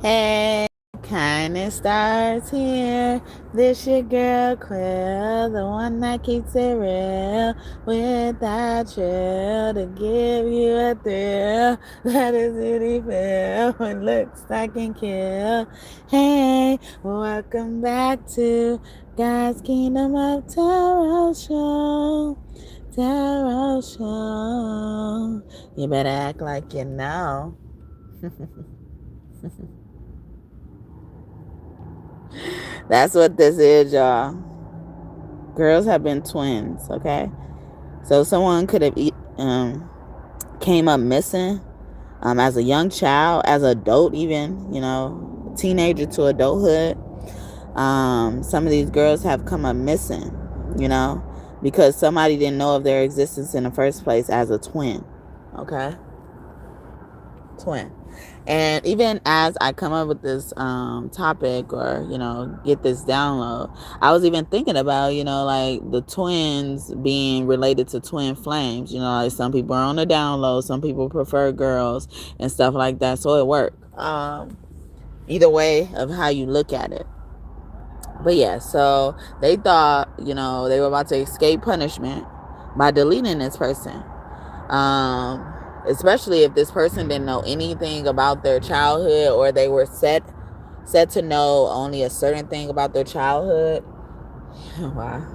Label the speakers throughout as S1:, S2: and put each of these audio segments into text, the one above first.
S1: Hey, kindness starts here. This your girl Quill, the one that keeps it real with that chill to give you a thrill. That is really feel when looks like can kill. Hey, welcome back to God's Kingdom of Tarot Show. Tarot Show. You better act like you know. That's what this is, y'all. Girls have been twins, okay? So someone could have came up missing as a young child, as an adult even, teenager to adulthood. Some of these girls have come up missing, because somebody didn't know of their existence in the first place as a twin, okay? Twin. And even as I come up with this topic or, get this download, I was even thinking about, like the twins being related to twin flames. Like some people are on the download, some people prefer girls and stuff like that. So it worked. Either way of how you look at it. But yeah, so they thought, they were about to escape punishment by deleting this person. Especially if this person didn't know anything about their childhood, or they were set to know only a certain thing about their childhood. Wow,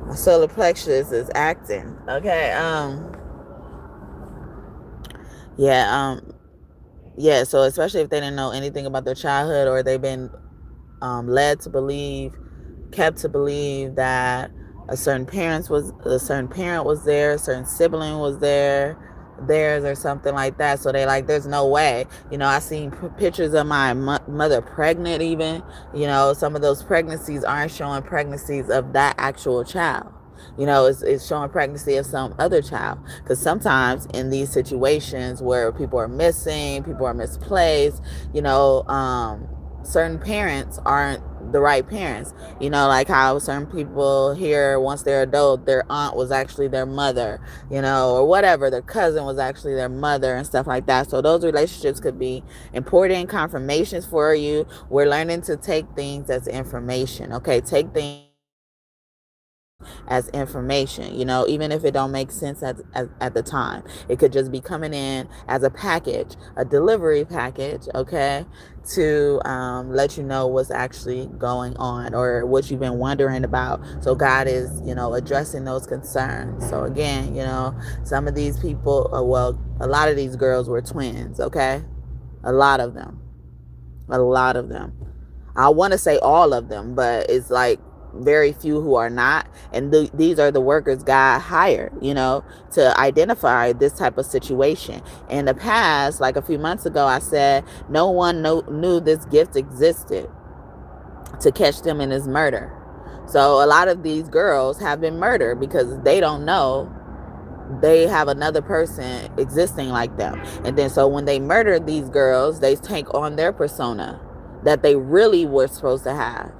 S1: my solar plexus is acting. Okay. Yeah. So especially if they didn't know anything about their childhood, or they've been led to believe, kept to believe that a certain parent was there, a certain sibling was theirs or something like that. So they like, there's no way. I seen pictures of my mother pregnant even. Some of those pregnancies aren't showing pregnancies of that actual child. It's showing pregnancy of some other child. Because sometimes in these situations where people are missing, people are misplaced, certain parents aren't the right parents. Like how certain people here, once they're adult, their aunt was actually their mother, or whatever, their cousin was actually their mother and stuff like that. So those relationships could be important confirmations for you. We're learning to take things as information, okay? Take things as information, even if it don't make sense at the time. It could just be coming in as a package, a delivery package, okay, to let you know what's actually going on or what you've been wondering about. So God is, addressing those concerns. So again, some of these people, a lot of these girls were twins, okay? A lot of them. I want to say all of them, but it's like very few who are not. And these are the workers God hired, to identify this type of situation. In the past, like a few months ago, I said no one knew this gift existed to catch them in this murder. So a lot of these girls have been murdered because they don't know they have another person existing like them. And then so when they murder these girls, they take on their persona that they really were supposed to have.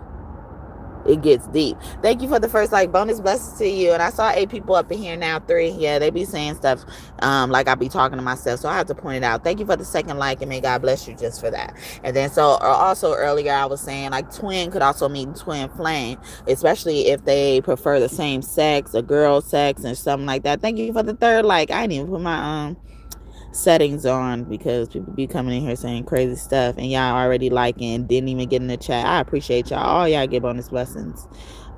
S1: It gets deep. Thank you for the first bonus blessings to you. And I saw 8 people up in here now, 3. Yeah, they be saying stuff like I be talking to myself, so I have to point it out. Thank you for the second like, and may God bless you just for that. And then so also earlier I was saying like twin could also mean twin flame, especially if they prefer the same sex, a girl sex and something like that. Thank you for the third like. I didn't even put my settings on because people be coming in here saying crazy stuff and y'all already liking, didn't even get in the chat. I appreciate y'all. All y'all get bonus blessings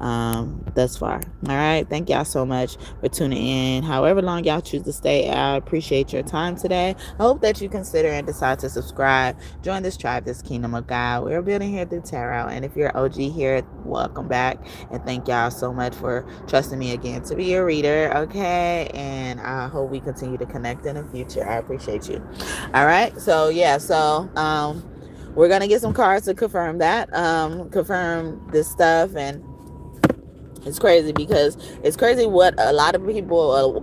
S1: thus far. All right, thank y'all so much for tuning in. However long y'all choose to stay, I appreciate your time today. I hope that you consider and decide to subscribe, join this tribe, this kingdom of God. We're building here through tarot, and if you're OG here, welcome back, and thank y'all so much for trusting me again to be your reader. Okay, and I hope we continue to connect in the future. I appreciate you. All right, so yeah, so we're gonna get some cards to confirm that, confirm this stuff. And it's crazy because it's crazy what a lot of people,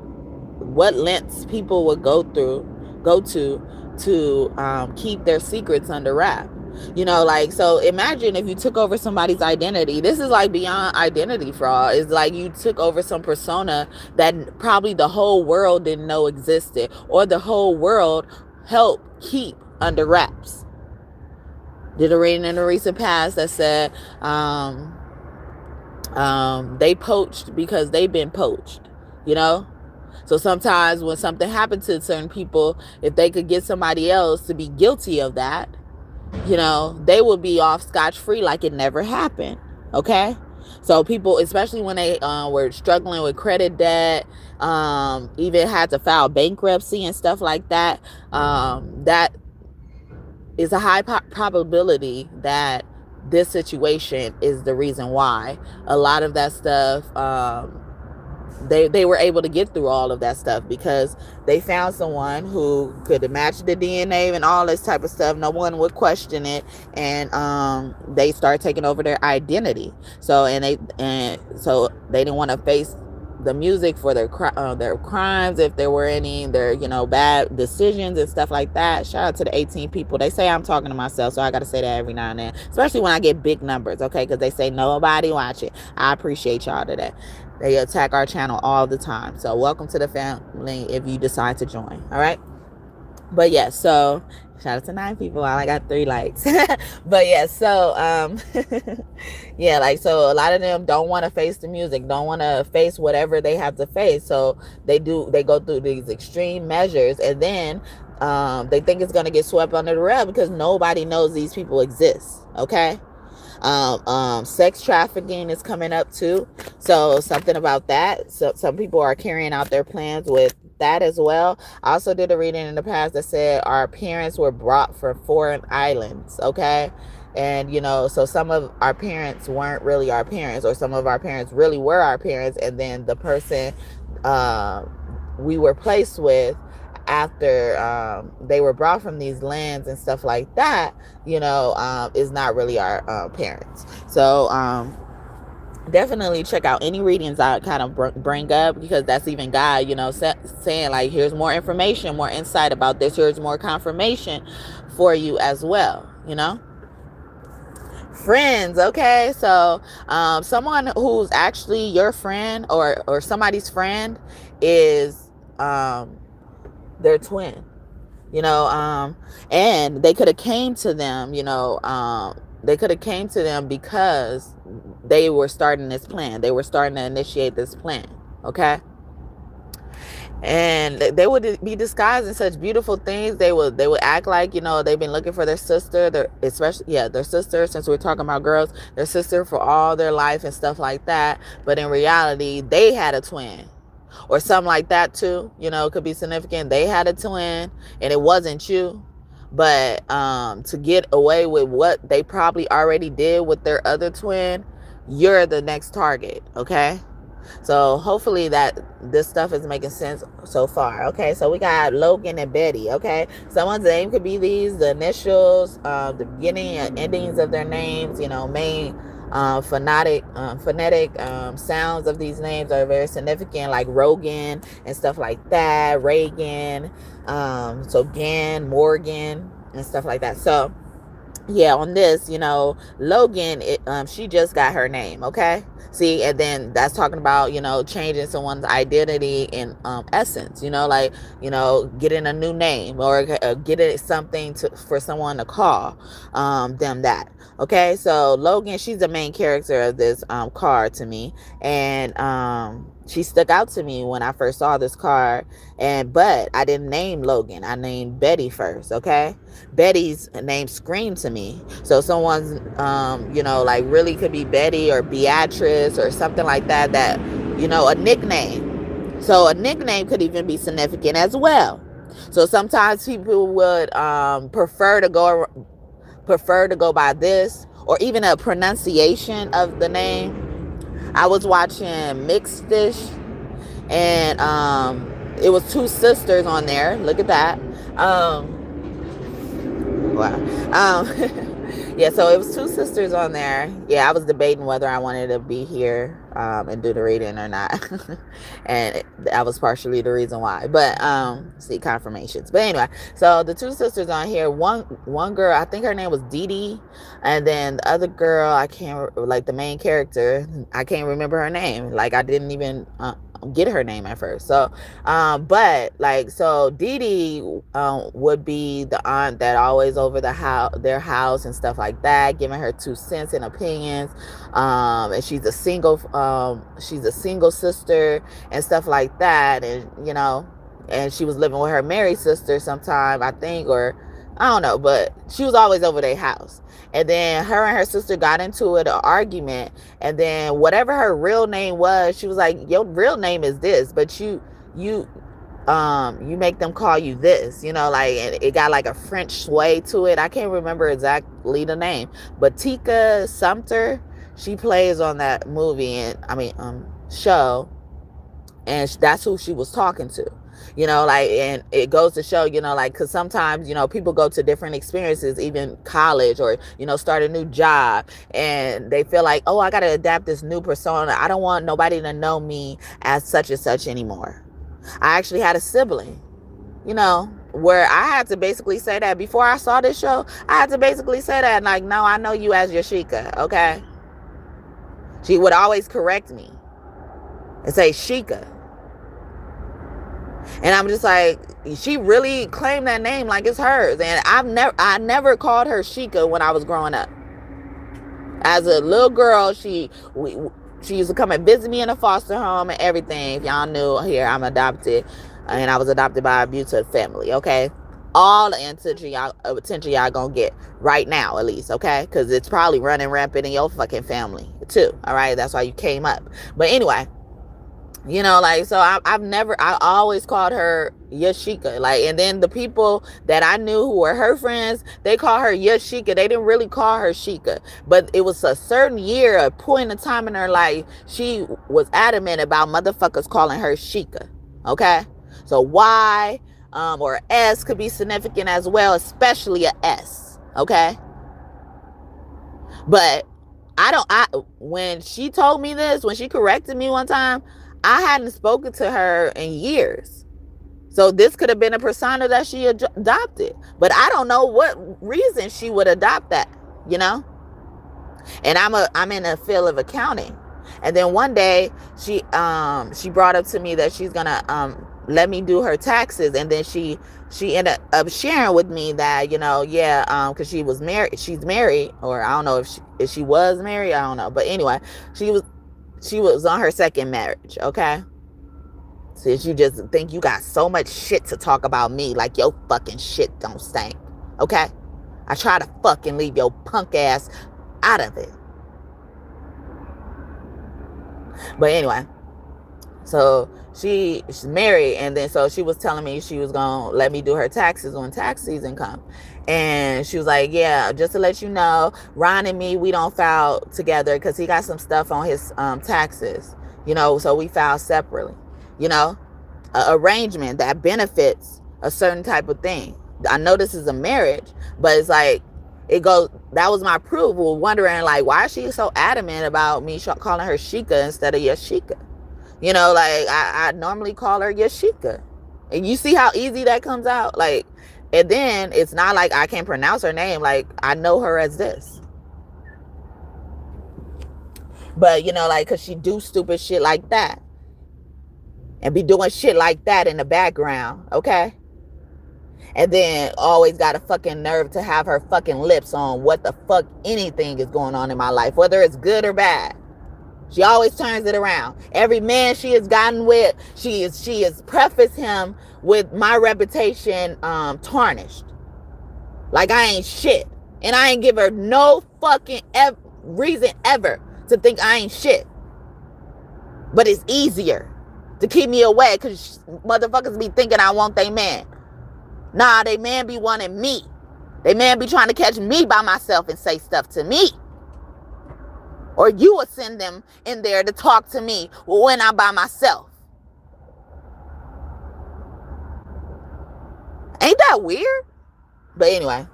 S1: what lengths people would go to keep their secrets under wrap. So imagine if you took over somebody's identity. This is like beyond identity fraud. It's like you took over some persona that probably the whole world didn't know existed, or the whole world helped keep under wraps. Did a reading in the recent past that said they poached because they've been poached, you know? So sometimes when something happens to certain people, if they could get somebody else to be guilty of that, you know, they will be off scotch-free like it never happened, okay? So people, especially when they were struggling with credit debt, even had to file bankruptcy and stuff like that, that is a high probability that this situation is the reason why. A lot of that stuff, they were able to get through all of that stuff because they found someone who could match the DNA and all this type of stuff. No one would question it, and they started taking over their identity. So so they didn't want to face the music for their crimes, if there were any, their, you know, bad decisions and stuff like that. Shout out to the 18 people. They say I'm talking to myself, so I got to say that every now and then, especially when I get big numbers, okay? Because they say nobody watch it. I appreciate y'all today. They attack our channel all the time. So welcome to the family if you decide to join. All right. But yeah, so shout out to 9 people. I only got 3 likes. But yeah, so yeah, like, so a lot of them don't want to face the music, don't want to face whatever they have to face. So they go through these extreme measures, and then they think it's going to get swept under the rug because nobody knows these people exist. Okay. Sex trafficking is coming up too, so something about that. So some people are carrying out their plans with that as well. I also did a reading in the past that said our parents were brought from foreign islands, okay? And, you know, so some of our parents weren't really our parents, or some of our parents really were our parents, and then the person we were placed with after they were brought from these lands and stuff like that, you know, is not really our parents. So definitely check out any readings I kind of bring up, because that's even God, you know, saying like, here's more information, more insight about this, here's more confirmation for you as well, you know. Friends, okay? So someone who's actually your friend or somebody's friend is their twin, you know, and they could have came to them, you know, they could have came to them because they were starting this plan. They were starting to initiate this plan, okay? And they would be disguised in such beautiful things. They would act like, you know, they've been looking for their sister, their sister, since we're talking about girls, their sister for all their life and stuff like that. But in reality, they had a twin. Or something like that too, you know, it could be significant. They had a twin and it wasn't you. But to get away with what they probably already did with their other twin, you're the next target, okay? So hopefully that this stuff is making sense so far. Okay, so we got Logan and Betty. Okay, someone's name could be these, the initials, the beginning and endings of their names, you know, main phonetic sounds of these names are very significant, like Rogan and stuff like that, Reagan, so Gan, Morgan and stuff like that. So yeah, on this, you know, Logan, she just got her name, okay? See, and then that's talking about, you know, changing someone's identity in essence, you know, like, you know, getting a new name or getting something for someone to call them that. Okay, so Logan, she's the main character of this card to me, and she stuck out to me when I first saw this card, but I didn't name Logan. I named Betty first, okay? Betty's name screamed to me. So someone's, you know, like really could be Betty or Beatrice or something like that, you know, a nickname. So a nickname could even be significant as well. So sometimes people would prefer to go by this, or even a pronunciation of the name. I was watching Mixed Dish, and it was 2 sisters on there. Look at that. Wow. Yeah, so it was 2 sisters on there. Yeah, I was debating whether I wanted to be here and do the reading or not. And that was partially the reason why. But see, confirmations. But anyway, so the 2 sisters on here, one girl, I think her name was Dee Dee, and then the other girl, I can't, like the main character, I can't remember her name. Like I didn't even get her name at first. So, but like, so Dee Dee would be the aunt that always over their house and stuff like that, giving her 2 cents and opinions. And she's a single sister and stuff like that. And, you know, and she was living with her married sister sometime, I think, or I don't know, but she was always over their house. And then her and her sister got into an argument, and then whatever her real name was, she was like, your real name is this, but you make them call you this, you know, like, and it got like a French sway to it. I can't remember exactly the name, but Tika Sumter, she plays on that movie and show, and that's who she was talking to. You know, like, and it goes to show, you know, like, because sometimes, you know, people go to different experiences, even college, or, you know, start a new job, and they feel like, oh, I got to adapt this new persona. I don't want nobody to know me as such and such anymore. I actually had a sibling, you know, where I had to basically say that before I saw this show. I had to basically say that, like, no, I know you as Yashika, okay? She would always correct me and say Shika. And I'm just like, she really claimed that name like it's hers. And I never called her Shika when I was growing up. As a little girl, she used to come and visit me in a foster home and everything. If y'all knew, here I'm adopted, and I was adopted by a abusive family. Okay, all the attention y'all gonna get right now, at least. Okay, because it's probably running rampant in your fucking family too. All right, that's why you came up. But anyway. You know, like, so I always called her Yashika. Like, and then the people that I knew who were her friends, they call her Yashika. They didn't really call her Shika. But it was a certain year, a point in time in her life, she was adamant about motherfuckers calling her Shika. Okay? So Y or S could be significant as well, especially a S. Okay? But when she told me this, when she corrected me one time, I hadn't spoken to her in years. So this could have been a persona that she adopted. But I don't know what reason she would adopt that, you know? And I'm in the field of accounting. And then one day she brought up to me that she's gonna let me do her taxes. And then she ended up sharing with me that, you know, because she's married, or I don't know if she was married, I don't know. But anyway, she was on her second marriage, okay? Since you just think you got so much shit to talk about me, like your fucking shit don't stink, okay? I try to fucking leave your punk ass out of it. But anyway, so she's married, and then so she was telling me she was gonna let me do her taxes when tax season come. And she was like, yeah, just to let you know, Ron and me, we don't file together because he got some stuff on his taxes, you know, so we file separately, you know, arrangement that benefits a certain type of thing. I know this is a marriage, but it's like, that was my approval, wondering like, why is she so adamant about me calling her Shika instead of Yashika? You know, like I normally call her Yashika. And you see how easy that comes out? Like, and then it's not like I can't pronounce her name. Like, I know her as this. But, you know, like, because she do stupid shit like that. And be doing shit like that in the background, okay? And then always got a fucking nerve to have her fucking lips on what the fuck anything is going on in my life, whether it's good or bad. She always turns it around. Every man she has gotten with, she has prefaced him with my reputation tarnished. Like I ain't shit. And I ain't give her no fucking reason ever to think I ain't shit. But it's easier to keep me away because motherfuckers be thinking I want they man. Nah, they man be wanting me. They man be trying to catch me by myself and say stuff to me. Or you will send them in there to talk to me when I'm by myself. Ain't that weird? But anyway.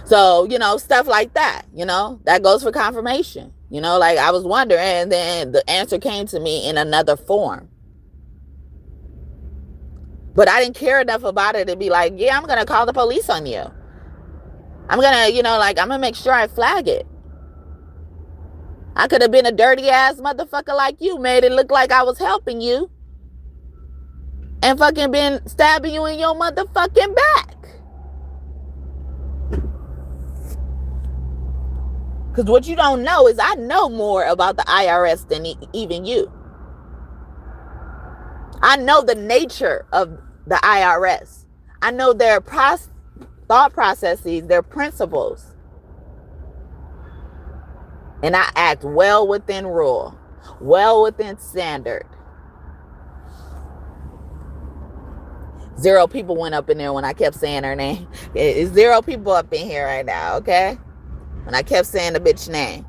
S1: So, you know, stuff like that, you know, that goes for confirmation. You know, like I was wondering, and then the answer came to me in another form. But I didn't care enough about it to be like, yeah, I'm going to call the police on you. I'm going to, you know, like, I'm going to make sure I flag it. I could have been a dirty ass motherfucker like you, made it look like I was helping you, and fucking been stabbing you in your motherfucking back. Because what you don't know is I know more about the IRS than even you. I know the nature of the IRS. I know their thought processes, their principles. And I act well within rule, well within standard. 0 people went up in there when I kept saying her name. It's 0 people up in here right now, okay? When I kept saying the bitch name.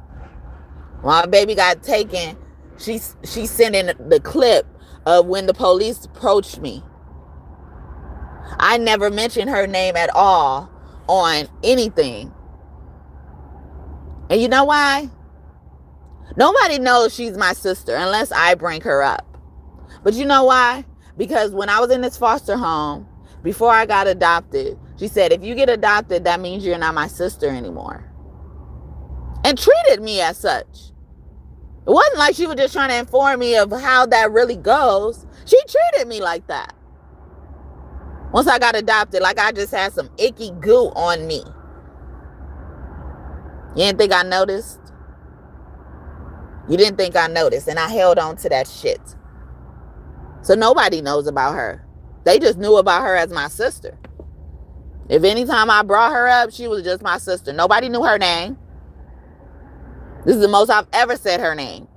S1: When my baby got taken, she sent in the clip of when the police approached me. I never mentioned her name at all on anything. And you know why? Nobody knows she's my sister unless I bring her up. But you know why? Because when I was in this foster home, before I got adopted, she said, if you get adopted, that means you're not my sister anymore. And treated me as such. It wasn't like she was just trying to inform me of how that really goes. She treated me like that. Once I got adopted, like I just had some icky goo on me. You didn't think I noticed? You didn't think I noticed, and I held on to that shit. So nobody knows about her. They just knew about her as my sister. If anytime I brought her up, she was just my sister. Nobody knew her name. This is the most I've ever said her name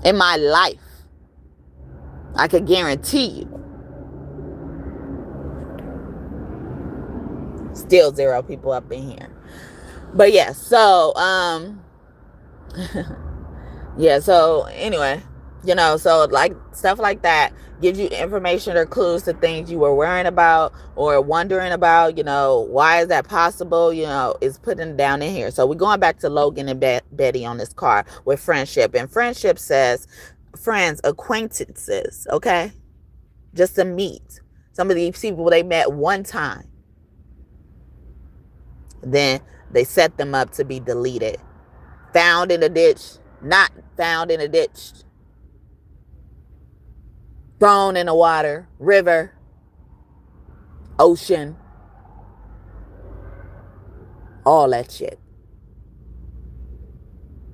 S1: in my life. I could guarantee you. Still 0 people up in here. But yeah, so yeah, so anyway, you know, so like stuff like that gives you information or clues to things you were worrying about or wondering about, you know, why is that possible, you know, is putting down in here. So we're going back to Logan and Betty on this card with friendship. And friendship says friends, acquaintances, okay? Just to meet. Some of these people they met one time. Then they set them up to be deleted. Found in a ditch, not found in a ditch. Thrown in the water, river, ocean, all that shit.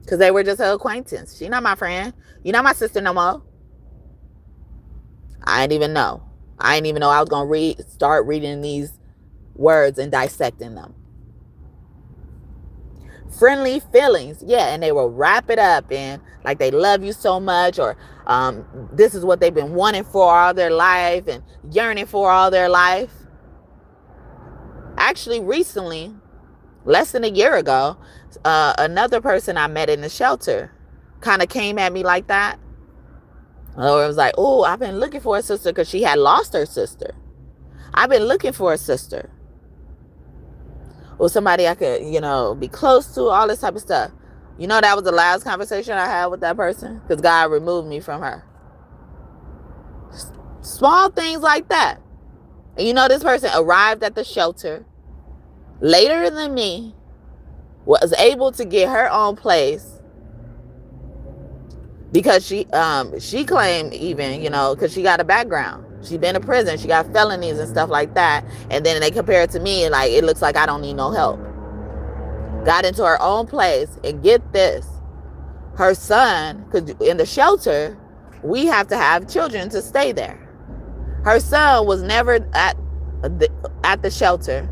S1: Because they were just an acquaintance. She not my friend. You not my sister no more. I didn't even know. I didn't even know I was going to start reading these words and dissecting them. Friendly feelings, yeah, and they will wrap it up in like they love you so much, or this is what they've been wanting for all their life and yearning for all their life. Actually, recently, less than a year ago, another person I met in the shelter kind of came at me like that. Or it was like, oh, I've been looking for a sister, because she had lost her sister. I've been looking for a sister. Or somebody I could, you know, be close to, all this type of stuff. You know, that was the last conversation I had with that person, because God removed me from her. Small things like that. And you know, this person arrived at the shelter later than me, was able to get her own place, because she claimed, even, you know, because she got a background. She's been in prison. She got felonies and stuff like that. And then they compare it to me, and like, it looks like I don't need no help. Got into her own place, and get this, her son, because in the shelter, we have to have children to stay there. Her son was never at the shelter.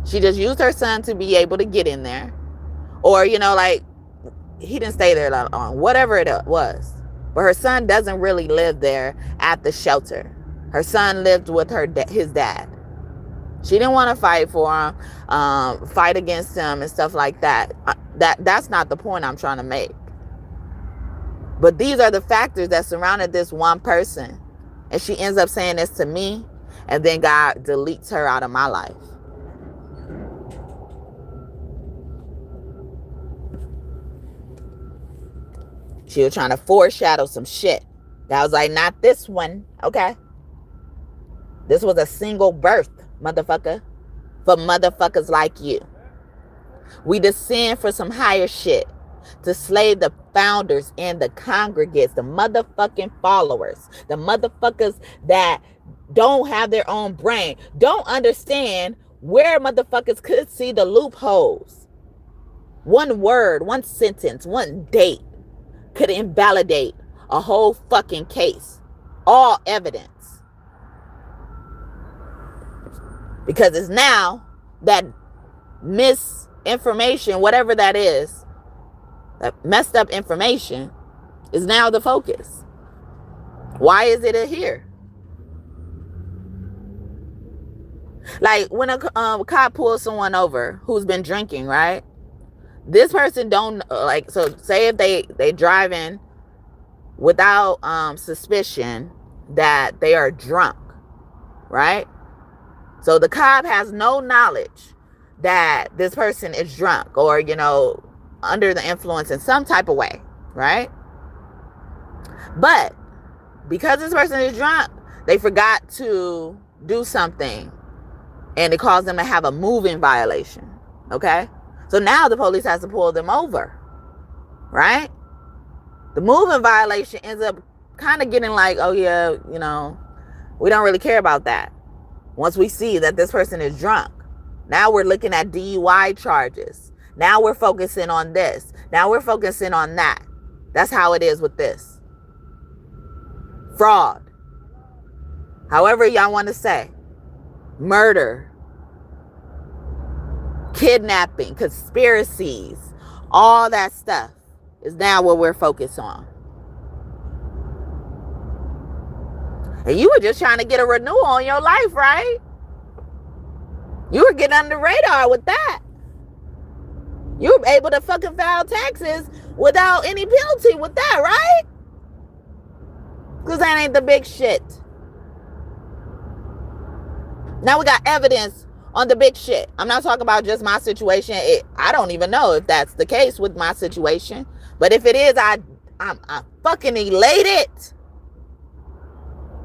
S1: She just used her son to be able to get in there. Or, you know, like, he didn't stay there long, whatever it was. But her son doesn't really live there at the shelter. Her son lived with his dad. She didn't want to fight for him, fight against him and stuff like that. That's not the point I'm trying to make. But these are the factors that surrounded this one person. And she ends up saying this to me, and then God deletes her out of my life. She was trying to foreshadow some shit. I was like, not this one, okay? This was a single birth, motherfucker. For motherfuckers like you. We descend for some higher shit. to slay the founders and the congregates, the motherfucking followers, the motherfuckers that don't have their own brain, don't understand where motherfuckers could see the loopholes. One word, one sentence, one date could invalidate a whole fucking case. All evidence. Because it's now that misinformation, whatever that is, that messed up information, is now the focus. Why is it here? Like when a cop pulls someone over who's been drinking, right? This person don't like, so say if they driving without suspicion that they are drunk, right? So the cop has no knowledge that this person is drunk or, you know, under the influence in some type of way, right? But because this person is drunk, they forgot to do something and it caused them to have a moving violation, okay? So now the police has to pull them over, right? The moving violation ends up kind of getting like, oh yeah, you know, we don't really care about that. Once we see that this person is drunk, now we're looking at DUI charges. Now we're focusing on this. Now we're focusing on that. That's how it is with this. Fraud. However y'all want to say. Murder. Kidnapping. Conspiracies. All that stuff is now what we're focused on. And you were just trying to get a renewal on your life, right? You were getting under the radar with that. You were able to fucking file taxes without any penalty with that, right? Because that ain't the big shit. Now we got evidence on the big shit. I'm not talking about just my situation. I don't even know if that's the case with my situation. But if it is, I'm fucking elated.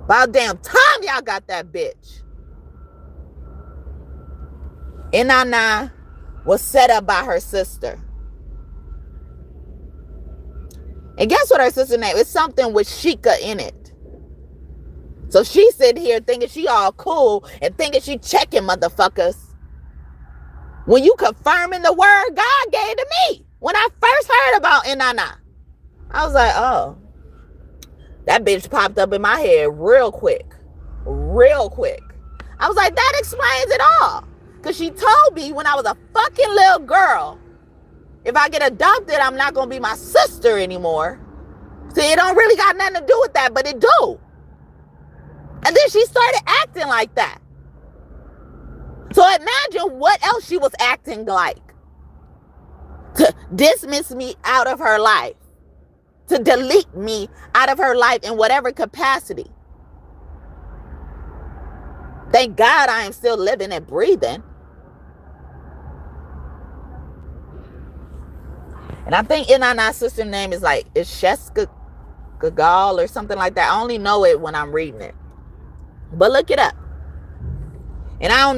S1: About damn time y'all got that bitch. Inanna was set up by her sister. And guess what her sister name? It's something with Sheikah in it. So she sitting here thinking she all cool and thinking she checking motherfuckers. When you confirming the word God gave to me. When I first heard about Inanna, I was like, oh. That bitch popped up in my head real quick. Real quick. I was like, that explains it all. Because she told me when I was a fucking little girl, if I get adopted, I'm not going to be my sister anymore. See, it don't really got nothing to do with that, but it do. And then she started acting like that. So imagine what else she was acting like. To dismiss me out of her life. To delete me out of her life in whatever capacity. Thank God I am still living and breathing. And I think Inanna's sister's name is like Sheska Gagal or something like that. I only know it when I'm reading it. But look it up. And I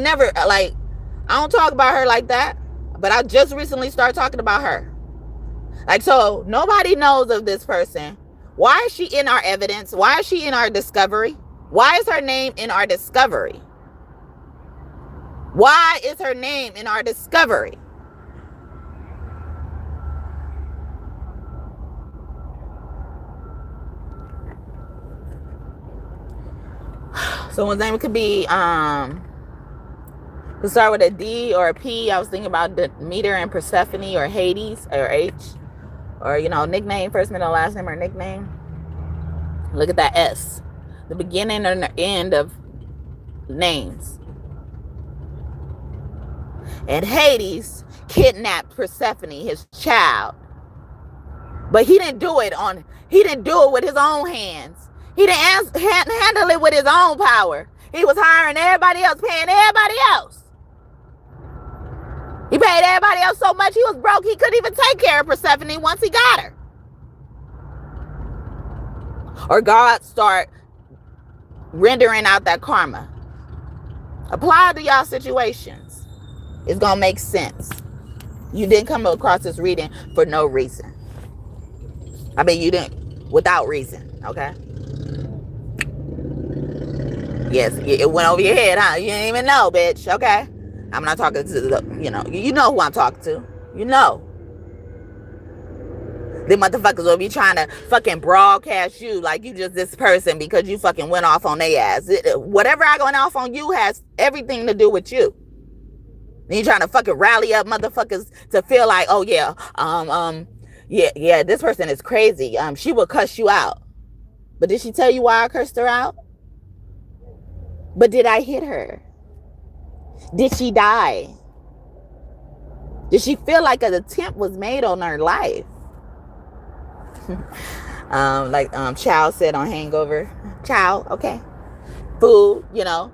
S1: don't talk about her like that. But I just recently started talking about her. Like, so nobody knows of this person. Why is she in our evidence? Why is she in our discovery? Why is her name in our discovery? Why is her name in our discovery? Someone's name could be, could start with a D or a P. I was thinking about Demeter and Persephone or Hades or H. Or, you know, nickname, first, middle, last name, or nickname. Look at that S. The beginning and the end of names. And Hades kidnapped Persephone, his child. But he didn't do it with his own hands. He didn't handle it with his own power. He was hiring everybody else, paying everybody else. He paid everybody else so much he was broke he couldn't even take care of Persephone once he got her. Or God start rendering out that karma. Apply to y'all situations. It's going to make sense. You didn't come across this reading for no reason. I mean, you didn't without reason, okay? Yes, it went over your head, huh? You didn't even know, bitch, okay? I'm not talking to the, you know who I'm talking to. You know. The motherfuckers will be trying to fucking broadcast you like you just this person because you fucking went off on their ass. Whatever I went off on you has everything to do with you. And you trying to fucking rally up motherfuckers to feel like, oh yeah, yeah, this person is crazy. She will cuss you out. But did she tell you why I cursed her out? But did I hit her? Did she die? Did she feel like an attempt was made on her life? Like Chow said on Hangover. Chow, okay. Food,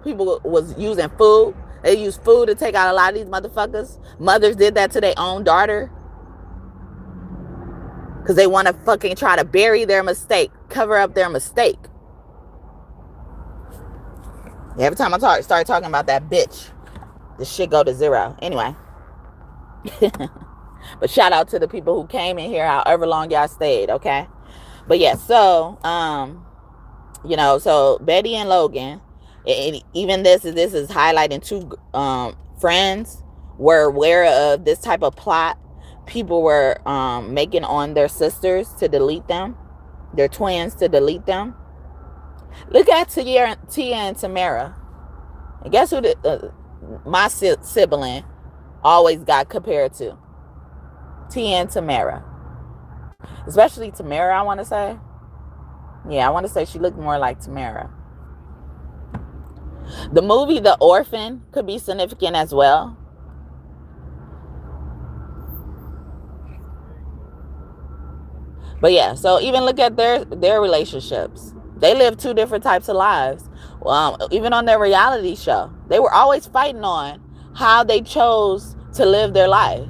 S1: people was using food. They used food to take out a lot of these motherfuckers. Mothers did that to their own daughter. Because they want to fucking try to bury their mistake. Cover up their mistake. Every time I start talking about that bitch, the shit go to zero. Anyway. But shout out to the people who came in here however long y'all stayed, okay? But yeah, so so Betty and Logan, even this is highlighting two friends were aware of this type of plot people were making on their sisters to delete them, their twins to delete them. Look at Tia and Tamara. And guess who my sibling always got compared to? Tia and Tamara. Especially Tamara, I want to say. Yeah, I want to say she looked more like Tamara. The movie The Orphan could be significant as well. But yeah, so even look at their relationships. They live two different types of lives. Even on their reality show, they were always fighting on how they chose to live their life.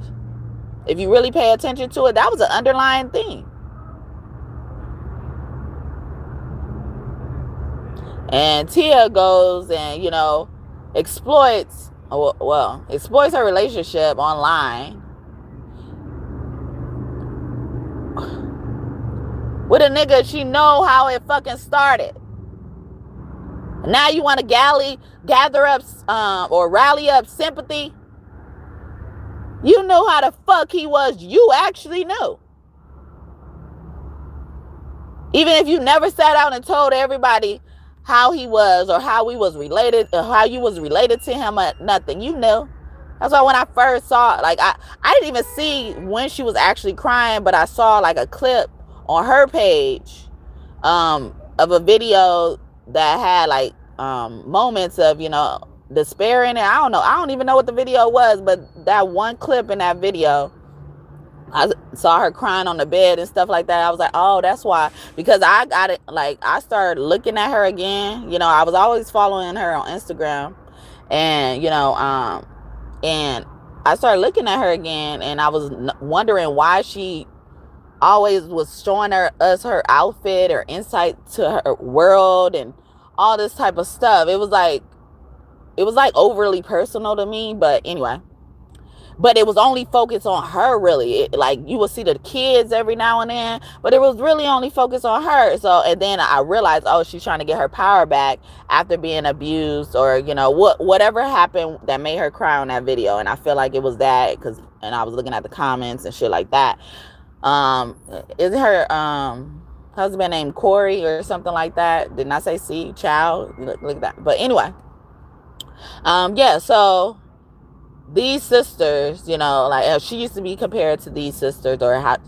S1: If you really pay attention to it, that was an underlying theme. And Tia goes and, exploits her relationship online with a nigga she know how it fucking started. Now you want to gather up or rally up sympathy? You knew how the fuck he was. You actually knew. Even if you never sat out and told everybody how he was or how we was related or how you was related to him or nothing, you knew. That's why when I first saw, like, I didn't even see when she was actually crying, but I saw like a clip on her page of a video that had like moments of, despair in it. I don't know. I don't even know what the video was, but that one clip in that video, I saw her crying on the bed and stuff like that. I was like, oh, that's why. Because I got it. Like, I started looking at her again. I was always following her on Instagram. And, and I started looking at her again. And I was wondering why she always was showing us her outfit or insight to her world and all this type of stuff. It was like overly personal to me. But anyway. But it was only focused on her, really. Like, you would see the kids every now and then, but it was really only focused on her. So, and then I realized, oh, she's trying to get her power back after being abused, or, whatever happened that made her cry on that video. And I feel like it was that, and I was looking at the comments and shit like that. Isn't her husband named Corey or something like that? Didn't I say C? Chow? Look at that. But anyway, yeah, so these sisters, like she used to be compared to these sisters, or how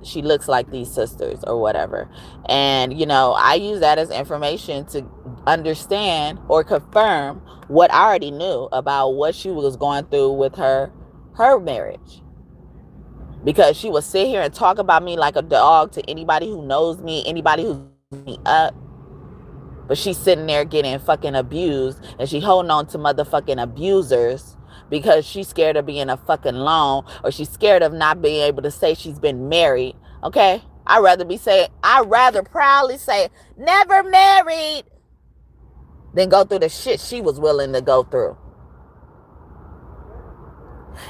S1: she looks like these sisters or whatever. And, I use that as information to understand or confirm what I already knew about what she was going through with her marriage. Because she would sit here and talk about me like a dog to anybody who knows me, anybody who's me up. But she's sitting there getting fucking abused, and she holding on to motherfucking abusers because she's scared of being a fucking alone, or she's scared of not being able to say she's been married. Okay? I'd rather proudly say never married than go through the shit she was willing to go through.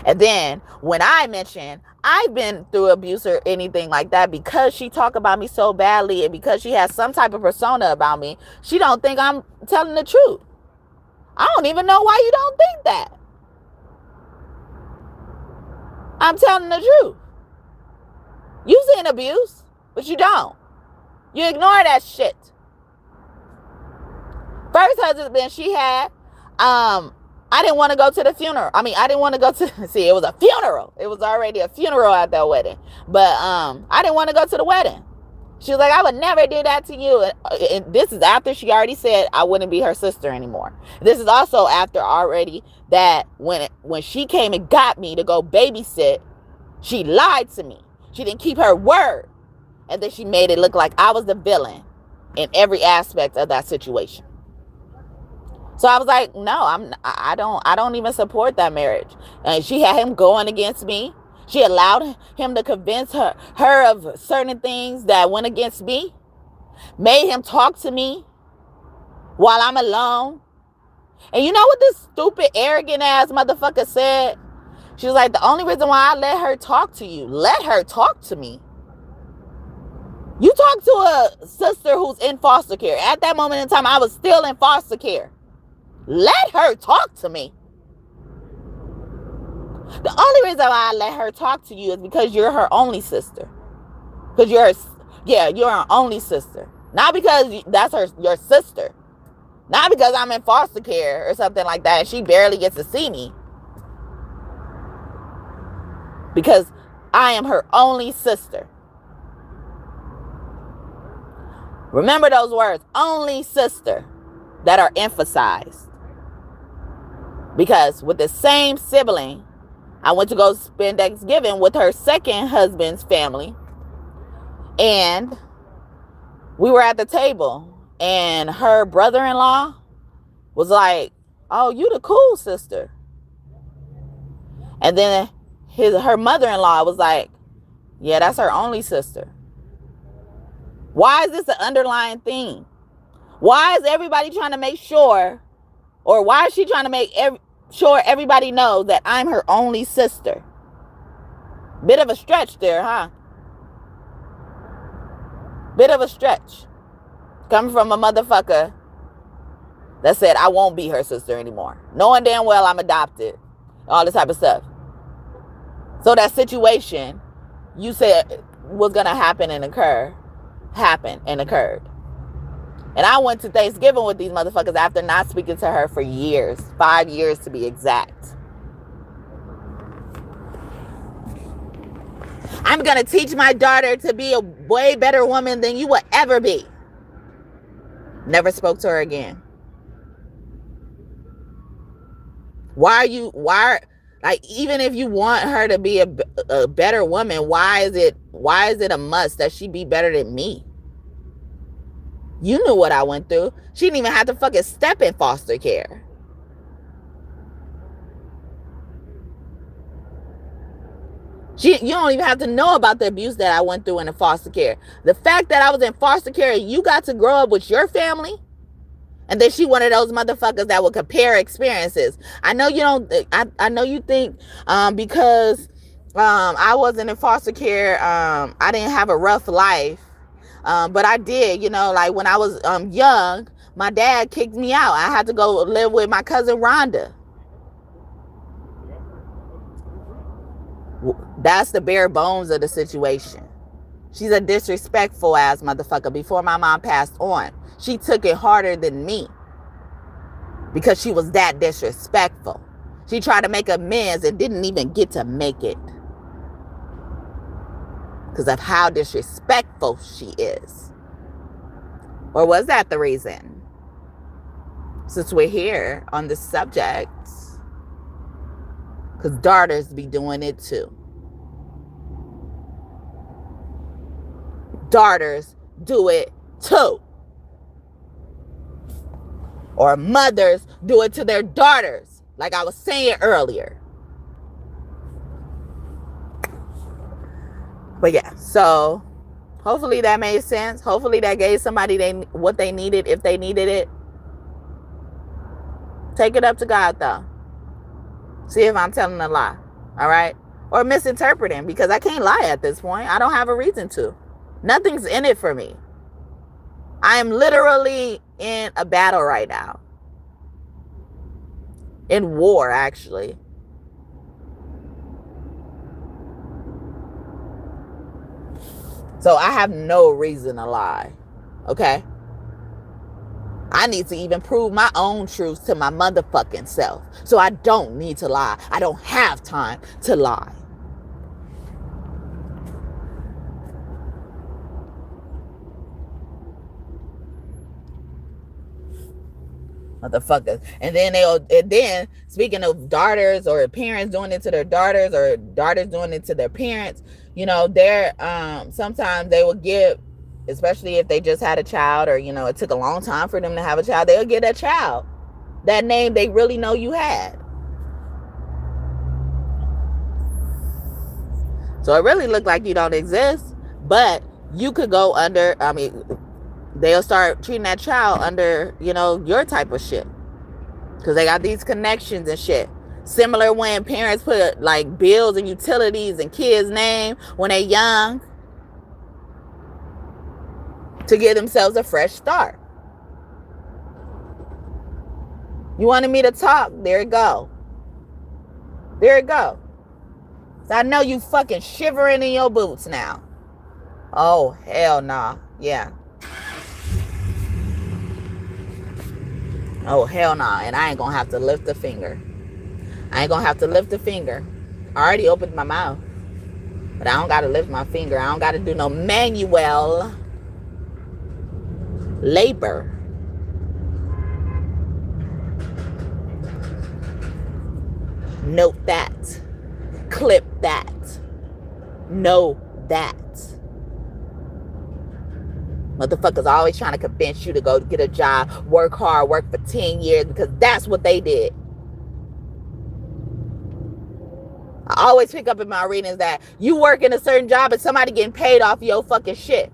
S1: And then when I mention I've been through abuse or anything like that, because she talk about me so badly and because she has some type of persona about me, she don't think I'm telling the truth. I don't even know why you don't think that. I'm telling the truth. You seen abuse, but you don't. You ignore that shit. First husband she had, I didn't want to go to the funeral. I didn't want to go to, see, it was a funeral. It was already a funeral at that wedding. But I didn't want to go to the wedding. She was like, I would never do that to you. And this is after she already said I wouldn't be her sister anymore. This is also after already that when she came and got me to go babysit, she lied to me. She didn't keep her word. And then she made it look like I was the villain in every aspect of that situation. So I was like, no, I don't even support that marriage. And she had him going against me. She allowed him to convince her of certain things that went against me. Made him talk to me while I'm alone. And you know what this stupid, arrogant ass motherfucker said? She was like, the only reason why I let her talk to you, let her talk to me. You talk to a sister who's in foster care. At that moment in time, I was still in foster care. Let her talk to me. The only reason why I let her talk to you is because you're her only sister. Because you're her only sister. Not because that's your sister. Not because I'm in foster care or something like that and she barely gets to see me. Because I am her only sister. Remember those words, only sister, that are emphasized. Because with the same sibling, I went to go spend Thanksgiving with her second husband's family. And we were at the table. And her brother-in-law was like, oh, you the cool sister. And then her mother-in-law was like, yeah, that's her only sister. Why is this an underlying theme? Why is everybody trying to make sure, or why is she trying to make sure everybody knows that I'm her only sister? Bit of a stretch there, huh? Bit of a stretch. Coming from a motherfucker that said I won't be her sister anymore. Knowing damn well I'm adopted. All this type of stuff. So that situation you said was going to happen and occur, happened and occurred. And I went to Thanksgiving with these motherfuckers after not speaking to her for years. 5 years to be exact. I'm going to teach my daughter to be a way better woman than you will ever be. Never spoke to her again. Even if you want her to be a better woman, why is it a must that she be better than me? You knew what I went through. She didn't even have to fucking step in foster care. You don't even have to know about the abuse that I went through in the foster care. The fact that I was in foster care, you got to grow up with your family. And then she one of those motherfuckers that will compare experiences. I know you don't. I know you think because I wasn't in foster care, I didn't have a rough life. But I did. Like when I was young, my dad kicked me out. I had to go live with my cousin Rhonda. That's the bare bones of the situation. She's a disrespectful ass motherfucker. Before my mom passed on, she took it harder than me because she was that disrespectful. She tried to make amends and didn't even get to make it because of how disrespectful she is. Or was that the reason? Since we're here on this subject, because daughters be doing it too. Daughters do it too. Or mothers do it to their daughters, like I was saying earlier. But yeah, so hopefully that made sense. Hopefully that gave somebody what they needed if they needed it. Take it up to God though. See if I'm telling a lie. All right? Or misinterpreting, because I can't lie at this point. I don't have a reason to. Nothing's in it for me. I am literally in a battle right now. In war, actually. So I have no reason to lie. Okay? I need to even prove my own truth to my motherfucking self. So I don't need to lie. I don't have time to lie. Motherfuckers. And then speaking of daughters, or parents doing it to their daughters, or daughters doing it to their parents, you know, they're sometimes they will give, especially if they just had a child, or you know, it took a long time for them to have a child, they'll give that child that name they really know you had. So it really looked like you don't exist, but you could go under, I mean, they'll start treating that child under, you know, your type of shit. Because they got these connections and shit. Similar when parents put like bills and utilities in kids' name when they're young, to give themselves a fresh start. You wanted me to talk? There it go. There it go. So I know you fucking shivering in your boots now. Oh, hell nah. Yeah. Oh, hell nah. And I ain't gonna have to lift a finger. I ain't gonna have to lift a finger. I already opened my mouth. But I don't gotta lift my finger. I don't gotta do no manual labor. Note that. Clip that. Know that. Motherfuckers always trying to convince you to go get a job, work hard, work for 10 years, because that's what they did. I always pick up in my readings that you work in a certain job and somebody getting paid off your fucking shit.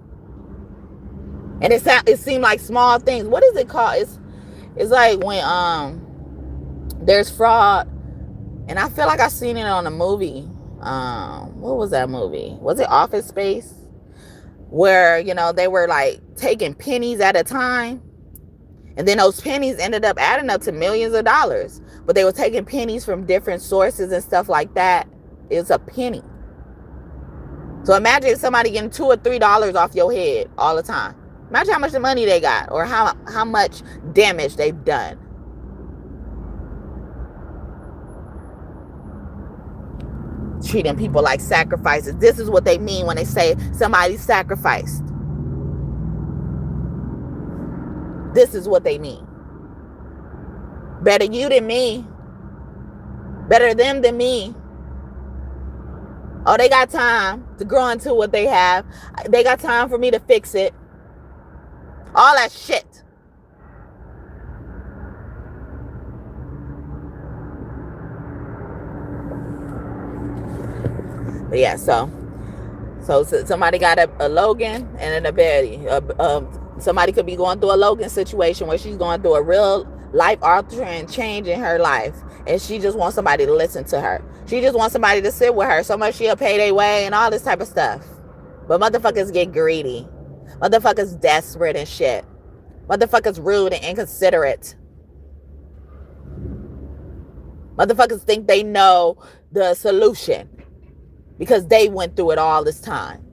S1: And it seemed like small things. What is it called? It's like when there's fraud, and I feel like I seen it on a movie. What was that movie? Was it Office Space? Where, you know, they were like taking pennies at a time, and then those pennies ended up adding up to millions of dollars. But they were taking pennies from different sources and stuff like that. It's a penny. So imagine somebody getting $2 or $3 off your head all the time. Imagine how much money they got, or how much damage they've done. Treating people like sacrifices. This is what they mean when they say somebody's sacrificed. This is what they mean. Better you than me. Better them than me. Oh, they got time to grow into what they have. They got time for me to fix it. All that shit. But yeah, so somebody got a Logan and a Betty. Somebody could be going through a Logan situation where she's going through a real life-altering change in her life, and she just wants somebody to listen to her. She just wants somebody to sit with her so much she'll pay their way and all this type of stuff. But motherfuckers get greedy. Motherfuckers desperate and shit. Motherfuckers rude and inconsiderate. Motherfuckers think they know the solution because they went through it all this time.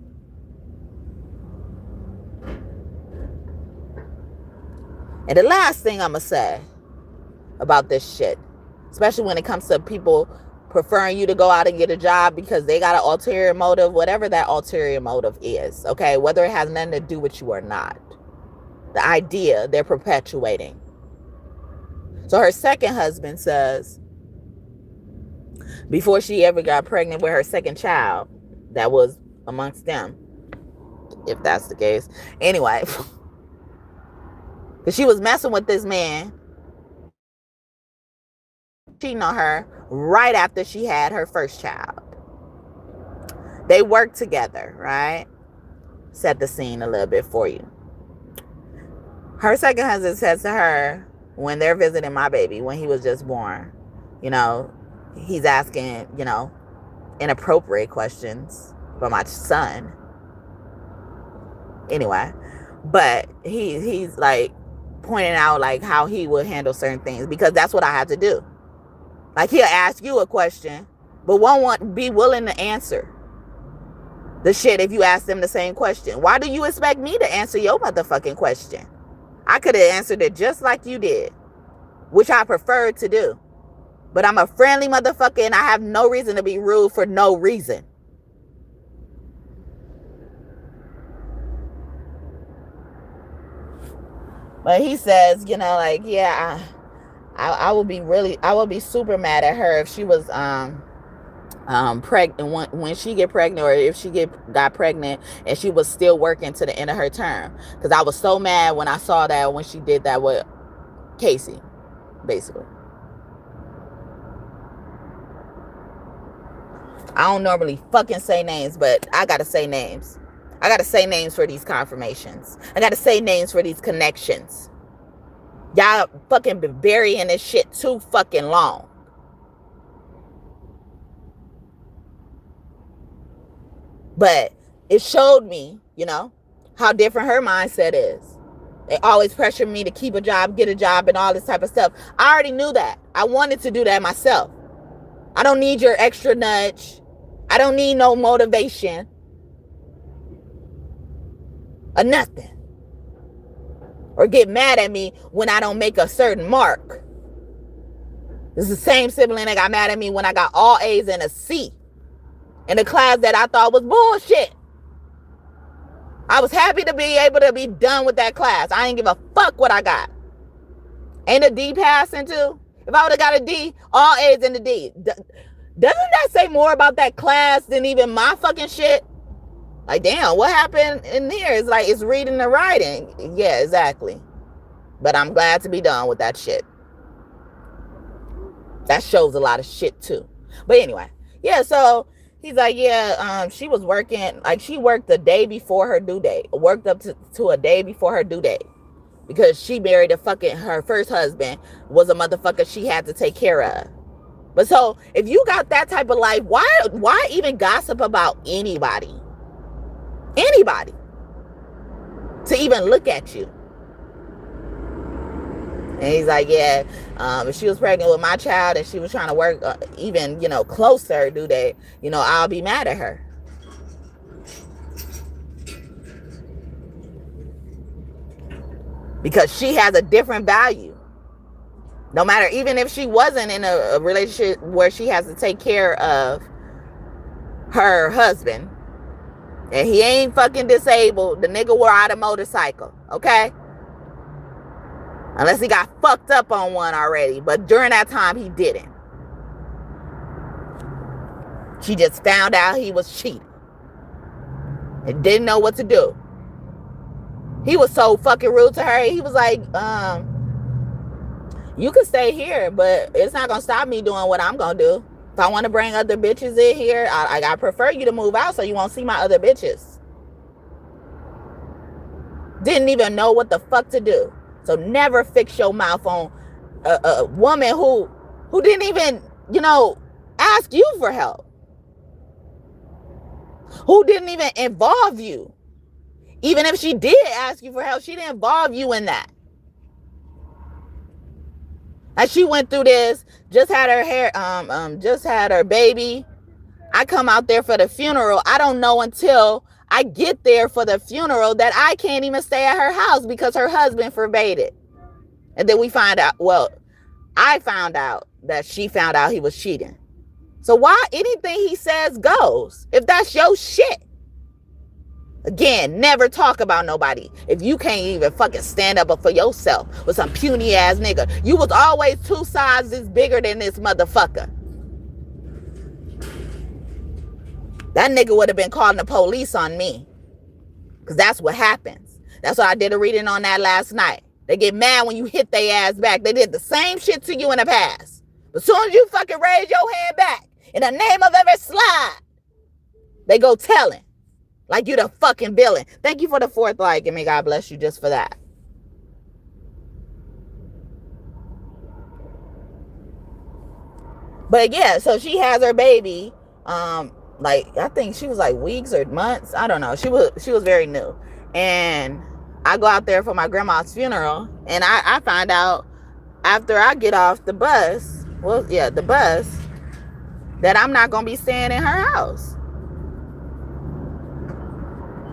S1: And the last thing I'm going to say about this shit, especially when it comes to people preferring you to go out and get a job because they got an ulterior motive, whatever that ulterior motive is, okay? Whether it has nothing to do with you or not. The idea they're perpetuating. So her second husband says, before she ever got pregnant with her second child, that was amongst them, if that's the case. Anyway, because she was messing with this man, cheating on her right after she had her first child. They worked together, right? Set the scene a little bit for you. Her second husband says to her, when they're visiting my baby, when he was just born, you know, he's asking, you know, inappropriate questions for my son. Anyway, but he's like pointing out like how he would handle certain things, because that's what I have to do. Like, he'll ask you a question, but won't be willing to answer the shit if you ask them the same question. Why do you expect me to answer your motherfucking question? I could have answered it just like you did, which I prefer to do. But I'm a friendly motherfucker and I have no reason to be rude for no reason. But he says, you know, like, yeah, I would be super mad at her if she was pregnant when she get pregnant, or if she got pregnant and she was still working to the end of her term. Because I was so mad when I saw that, when she did that with Casey, basically. I don't normally fucking say names, but I gotta say names. I gotta say names for these confirmations. I gotta say names for these connections. Y'all fucking been burying this shit too fucking long. But it showed me, you know, how different her mindset is. They always pressure me to keep a job, get a job, and all this type of stuff. I already knew that. I wanted to do that myself. I don't need your extra nudge. I don't need no motivation or nothing. Or get mad at me when I don't make a certain mark. This is the same sibling that got mad at me when I got all A's and a C in a class that I thought was bullshit. I was happy to be able to be done with that class. I ain't give a fuck what I got. Ain't a D passing too? If I would have got a D, all A's and a D. Doesn't that say more about that class than even my fucking shit? Like, damn, what happened in there? It's like, it's reading and writing. Yeah, exactly. But I'm glad to be done with that shit. That shows a lot of shit too. But anyway, yeah, so he's like, yeah, she was working, like, she worked the day before her due date. Worked up to a day before her due date. Because she married her first husband was a motherfucker she had to take care of. But so, if you got that type of life, why even gossip about anybody? Anybody. To even look at you. And he's like, yeah, if she was pregnant with my child and she was trying to work even, you know, closer due date, you know, I'll be mad at her. Because she has a different value. No matter, even if she wasn't in a relationship where she has to take care of her husband, and he ain't fucking disabled, the nigga will ride a motorcycle, okay? Unless he got fucked up on one already. But during that time, he didn't. She just found out he was cheating. And didn't know what to do. He was so fucking rude to her. He was like, you can stay here, but it's not going to stop me doing what I'm going to do. If I want to bring other bitches in here, I prefer you to move out so you won't see my other bitches. Didn't even know what the fuck to do. So never fix your mouth on a woman who didn't even, you know, ask you for help. Who didn't even involve you. Even if she did ask you for help, she didn't involve you in that. Like, she went through this, just had her baby. I come out there for the funeral. I don't know until I get there for the funeral that I can't even stay at her house because her husband forbade it. And then we find out, well, I found out that she found out he was cheating. So why anything he says goes? If that's your shit. Again, never talk about nobody if you can't even fucking stand up for yourself with some puny ass nigga. You was always 2 sizes bigger than this motherfucker. That nigga would have been calling the police on me. Because that's what happens. That's why I did a reading on that last night. They get mad when you hit their ass back. They did the same shit to you in the past. But as soon as you fucking raise your hand back, in the name of every slide, they go telling. Like you the fucking villain. Thank you for the 4th like, and may God bless you just for that. But yeah, so she has her baby Like, I think she was like weeks or months. I don't know. She was very new. And I go out there for my grandma's funeral, and I find out after I get off the bus, the bus, that I'm not gonna be staying in her house.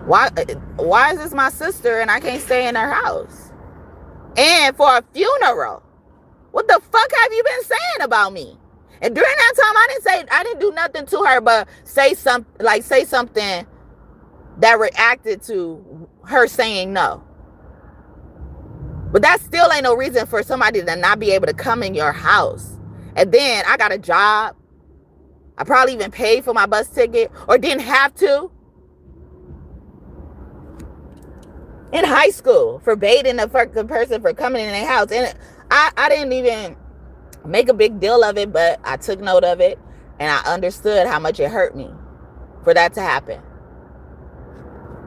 S1: Why is this my sister and I can't stay in her house? And for a funeral. What the fuck have you been saying about me? And during that time, I didn't do nothing to her but say something that reacted to her saying no. But that still ain't no reason for somebody to not be able to come in your house. And then I got a job. I probably even paid for my bus ticket or didn't have to. In high school, forbidding the person for coming in their house. And I didn't even make a big deal of it, but I took note of it, and I understood how much it hurt me for that to happen.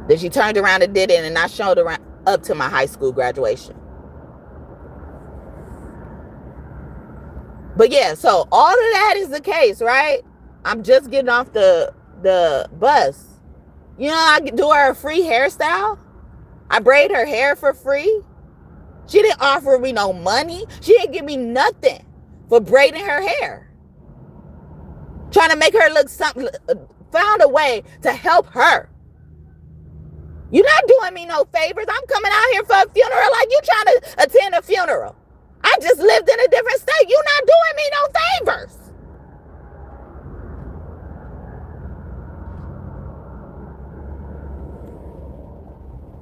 S1: Then she turned around and did it, and I showed her up to my high school graduation. But yeah, so all of that is the case, right? I'm just getting off the bus. You know, I do her a free hairstyle. I braid her hair for free. She didn't offer me no money. She didn't give me nothing for braiding her hair. Trying to make her look something, found a way to help her. You're not doing me no favors. I'm coming out here for a funeral like you trying to attend a funeral. I just lived in a different state. You're not doing me no favors.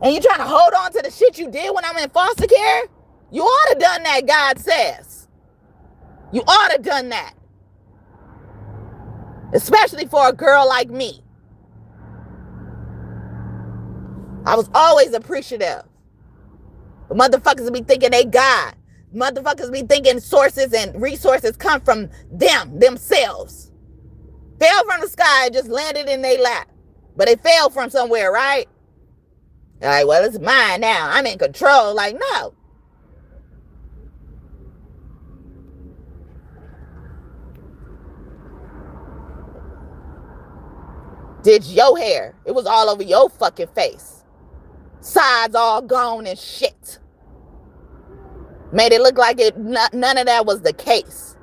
S1: And you trying to hold on to the shit you did when I'm in foster care? You ought to done that, God says. You ought to done that. Especially for a girl like me. I was always appreciative. But motherfuckers be thinking they God. Motherfuckers be thinking sources and resources come from themselves. Fell from the sky and just landed in their lap. But it fell from somewhere, right? Like, well, it's mine now. I'm in control. Like, no. Did your hair. It was all over your fucking face. Sides all gone and shit. Made it look like none of that was the case.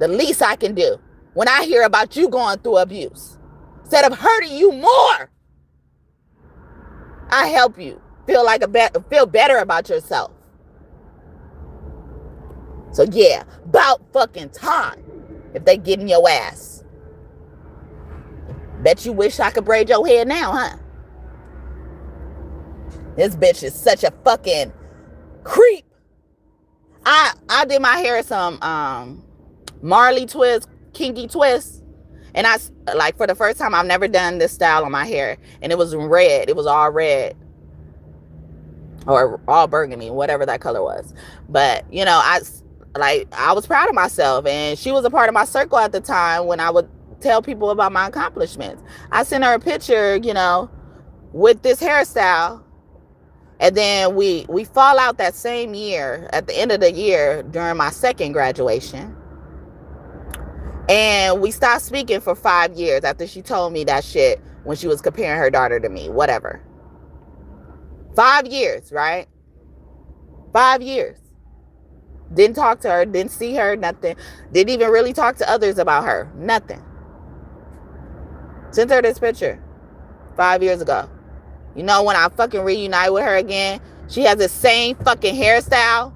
S1: The least I can do when I hear about you going through abuse, instead of hurting you more, I help you feel better about yourself. So yeah, about fucking time if they get in your ass. Bet you wish I could braid your hair now, huh? This bitch is such a fucking creep. I did my hair some Marley twist, kinky twist. And I, like, for the first time, I've never done this style on my hair. And it was red. It was all red. Or all burgundy, whatever that color was. But, you know, I was proud of myself. And she was a part of my circle at the time when I would tell people about my accomplishments. I sent her a picture, you know, with this hairstyle. And then we fall out that same year, at the end of the year, during my second graduation. And we stopped speaking for 5 years after she told me that shit when she was comparing her daughter to me, whatever. 5 years, right? 5 years. Didn't talk to her, didn't see her, nothing. Didn't even really talk to others about her, nothing. Sent her this picture 5 years ago. You know, when I fucking reunite with her again, she has the same fucking hairstyle.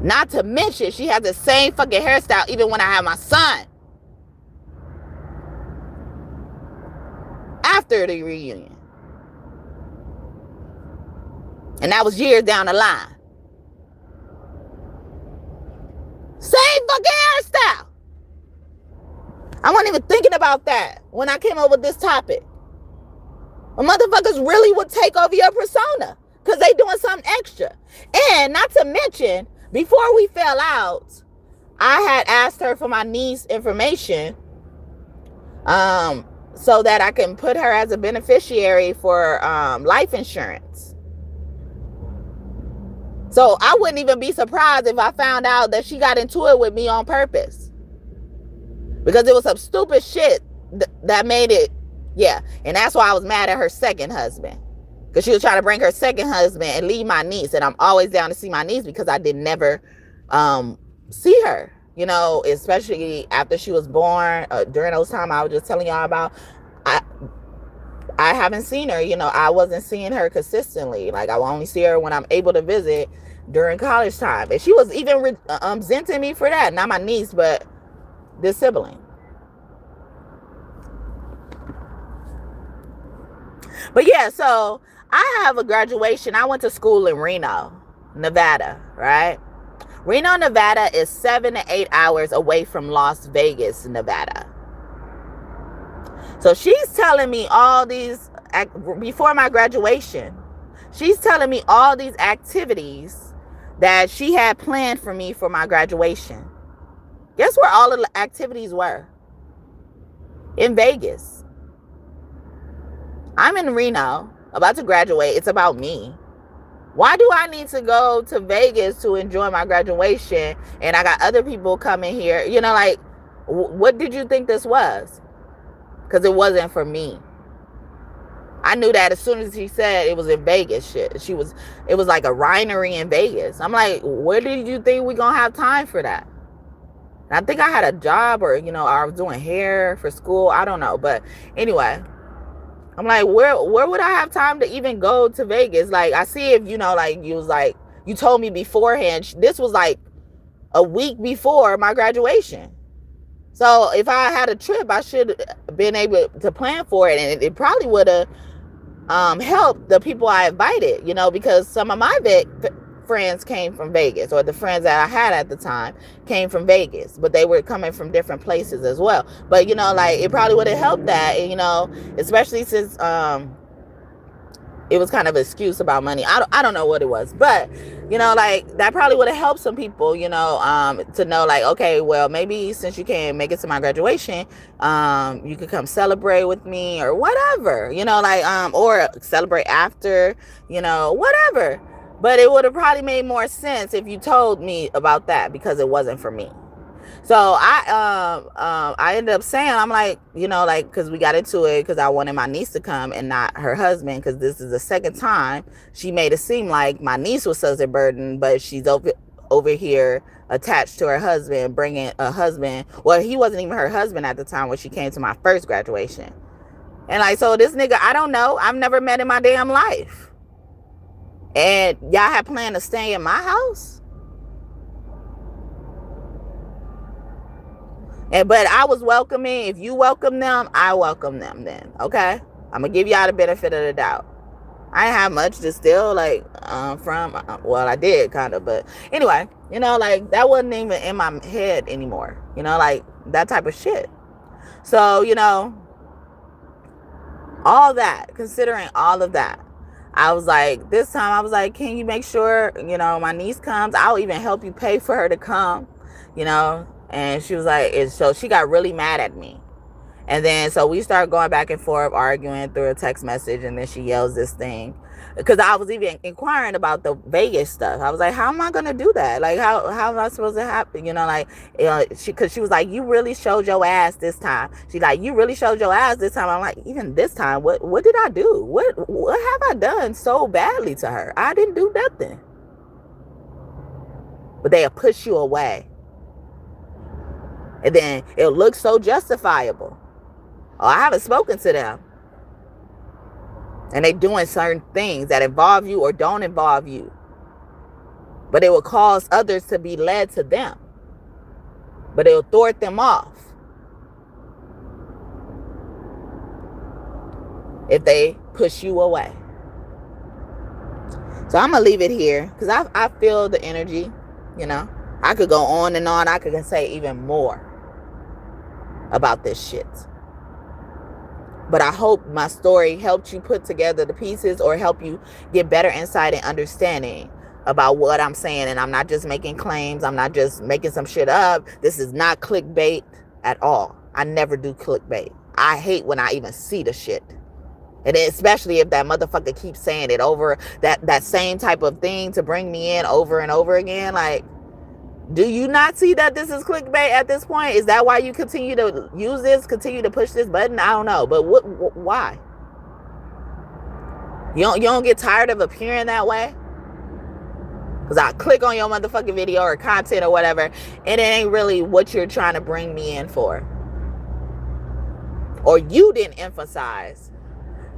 S1: Not to mention, she has the same fucking hairstyle even when I had my son. After the reunion. And that was years down the line. Same fucking hairstyle. I wasn't even thinking about that when I came up with this topic. But motherfuckers really would take over your persona because they doing something extra. And not to mention, before we fell out, I had asked her for my niece's information so that I can put her as a beneficiary for life insurance. So I wouldn't even be surprised if I found out that she got into it with me on purpose. Because it was some stupid shit that made it. Yeah. And that's why I was mad at her second husband. Because she was trying to bring her second husband and leave my niece. And I'm always down to see my niece because I did never see her. You know, especially after she was born. During those times I was just telling y'all about. I haven't seen her. You know, I wasn't seeing her consistently. Like, I will only see her when I'm able to visit during college time. And she was even resenting me for that. Not my niece, but this sibling. But yeah, so I have a graduation. I went to school in Reno, Nevada, right? Reno, Nevada is 7 to 8 hours away from Las Vegas, Nevada. So she's telling me all these, before my graduation, she's telling me all these activities that she had planned for me for my graduation. Guess where all of the activities were? In Vegas. I'm in Reno, about to graduate. It's about me. Why do I need to go to Vegas to enjoy my graduation? And I got other people coming here. You know, like, what did you think this was? Because it wasn't for me. I knew that as soon as she said it was in Vegas shit. It was like a winery in Vegas. I'm like, where did you think we gonna have time for that? And I think I had a job, or, you know, I was doing hair for school. I don't know. But anyway, I'm like, where would I have time to even go to Vegas? Like, I see if, you know, like, you told me beforehand. This was like a week before my graduation. So if I had a trip, I should have been able to plan for it. And it probably would have helped the people I invited, you know, because some of my friends came from Vegas, or the friends that I had at the time came from Vegas, but they were coming from different places as well. But, you know, like, it probably would have helped that, you know, especially since it was kind of an excuse about money. I don't know what it was, but, you know, like, that probably would have helped some people, you know, to know, like, okay, well, maybe since you can't make it to my graduation, you could come celebrate with me or whatever, you know, like, or celebrate after, you know, whatever. But it would have probably made more sense if you told me about that, because it wasn't for me. So I ended up saying, I'm like, you know, like, because we got into it because I wanted my niece to come and not her husband, because this is the second time she made it seem like my niece was such a burden, but she's over here attached to her husband, bringing a husband. Well, he wasn't even her husband at the time when she came to my first graduation. And, like, so this nigga, I don't know. I've never met in my damn life. And y'all had planned to stay in my house? But I was welcoming. If you welcome them, I welcome them then. Okay? I'm going to give y'all the benefit of the doubt. I didn't have much to steal, like, well, I did, kind of. But anyway, you know, like, that wasn't even in my head anymore. You know, like, that type of shit. So, you know, all that, considering all of that, I was like, this time I was like, can you make sure, you know, my niece comes? I'll even help you pay for her to come, you know. And she was like, so she got really mad at me. And then, so we started going back and forth, arguing through a text message. And then she yells this thing. Because I was even inquiring about the Vegas stuff. I was like, how am I going to do that? Like, how am I supposed to happen? You know, like, you know, because she was like, you really showed your ass this time. She's like, you really showed your ass this time. I'm like, even this time, what did I do? What have I done so badly to her? I didn't do nothing. But they'll push you away. And then it'll look so justifiable. Oh, I haven't spoken to them. And they doing certain things that involve you or don't involve you. But it will cause others to be led to them. But it will thwart them off. If they push you away. So I'm going to leave it here. Because I feel the energy, you know. I could go on and on. I could say even more about this shit. But I hope my story helped you put together the pieces, or help you get better insight and understanding about what I'm saying. And I'm not just making claims. I'm not just making some shit up. This is not clickbait at all. I never do clickbait. I hate when I even see the shit. And especially if that motherfucker keeps saying it over, that same type of thing to bring me in over and over again. Like, Do you not see that this is clickbait at this point? Is that why you continue to use this, continue to push this button? I don't know, but why? You don't get tired of appearing that way? Because I click on your motherfucking video or content or whatever, and it ain't really what you're trying to bring me in for. Or you didn't emphasize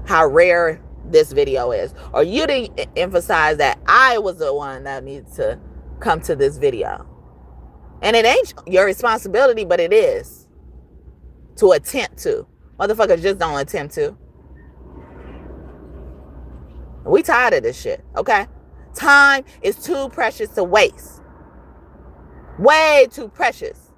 S1: how rare this video is. Or you didn't emphasize that I was the one that needs to come to this video. And it ain't your responsibility, but it is to attempt to. Motherfuckers just don't attempt to. We tired of this shit, okay? Time is too precious to waste. Way too precious.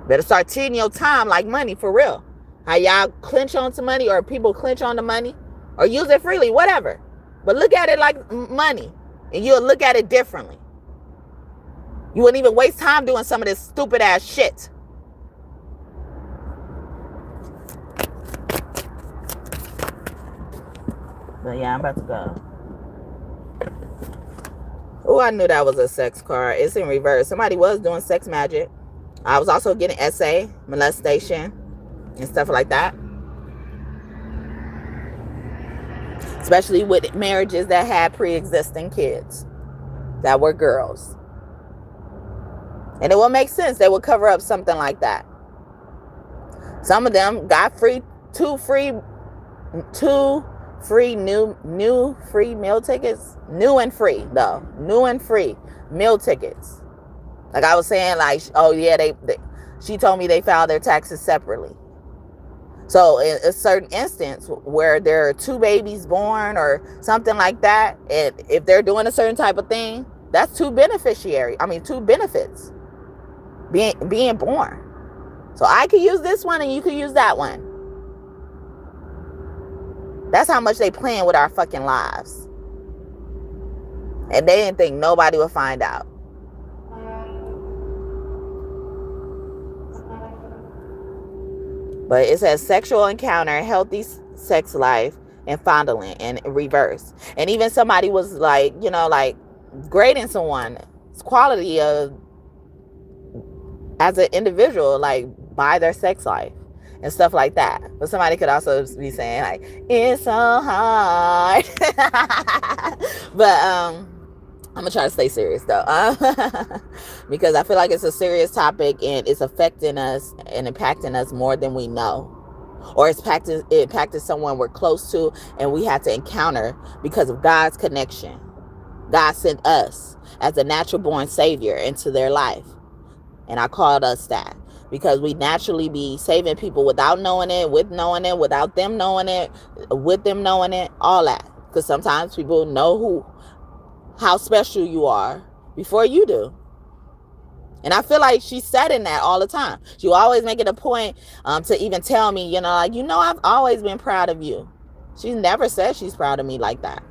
S1: Better start treating your time like money, for real. How y'all clinch on to money, or people clinch on the money, or use it freely, whatever. But look at it like money, and you'll look at it differently. You wouldn't even waste time doing some of this stupid ass shit. But yeah, I'm about to go. Oh, I knew that was a sex card. It's in reverse. Somebody was doing sex magic. I was also getting SA, molestation, and stuff like that. Especially with marriages that had pre-existing kids that were girls. And it would make sense. They would cover up something like that. Some of them got two free new free meal tickets. New and free, though. New and free meal tickets. Like I was saying, like, oh yeah, she told me they filed their taxes separately. So in a certain instance where there are 2 babies born or something like that, and if they're doing a certain type of thing, that's 2 benefits being born. So I could use this one and you could use that one. That's how much they playing with our fucking lives. And they didn't think nobody would find out. But it says sexual encounter, healthy sex life, and fondling in reverse. And even somebody was like, like grading someone's quality of as an individual, like by their sex life and stuff like that. But somebody could also be saying like, it's so hard. But I'm gonna try to stay serious though, because I feel like it's a serious topic and it's affecting us and impacting us more than we know, or it impacted someone we're close to and we had to encounter because of God's connection. God sent us as a natural born savior into their life, and I called us that because we naturally be saving people without knowing it, with knowing it, without them knowing it, with them knowing it, all that. Because sometimes people know how special you are before you do. And I feel like she's setting that all the time. She always make it a point to even tell me, I've always been proud of you. She never said she's proud of me like that.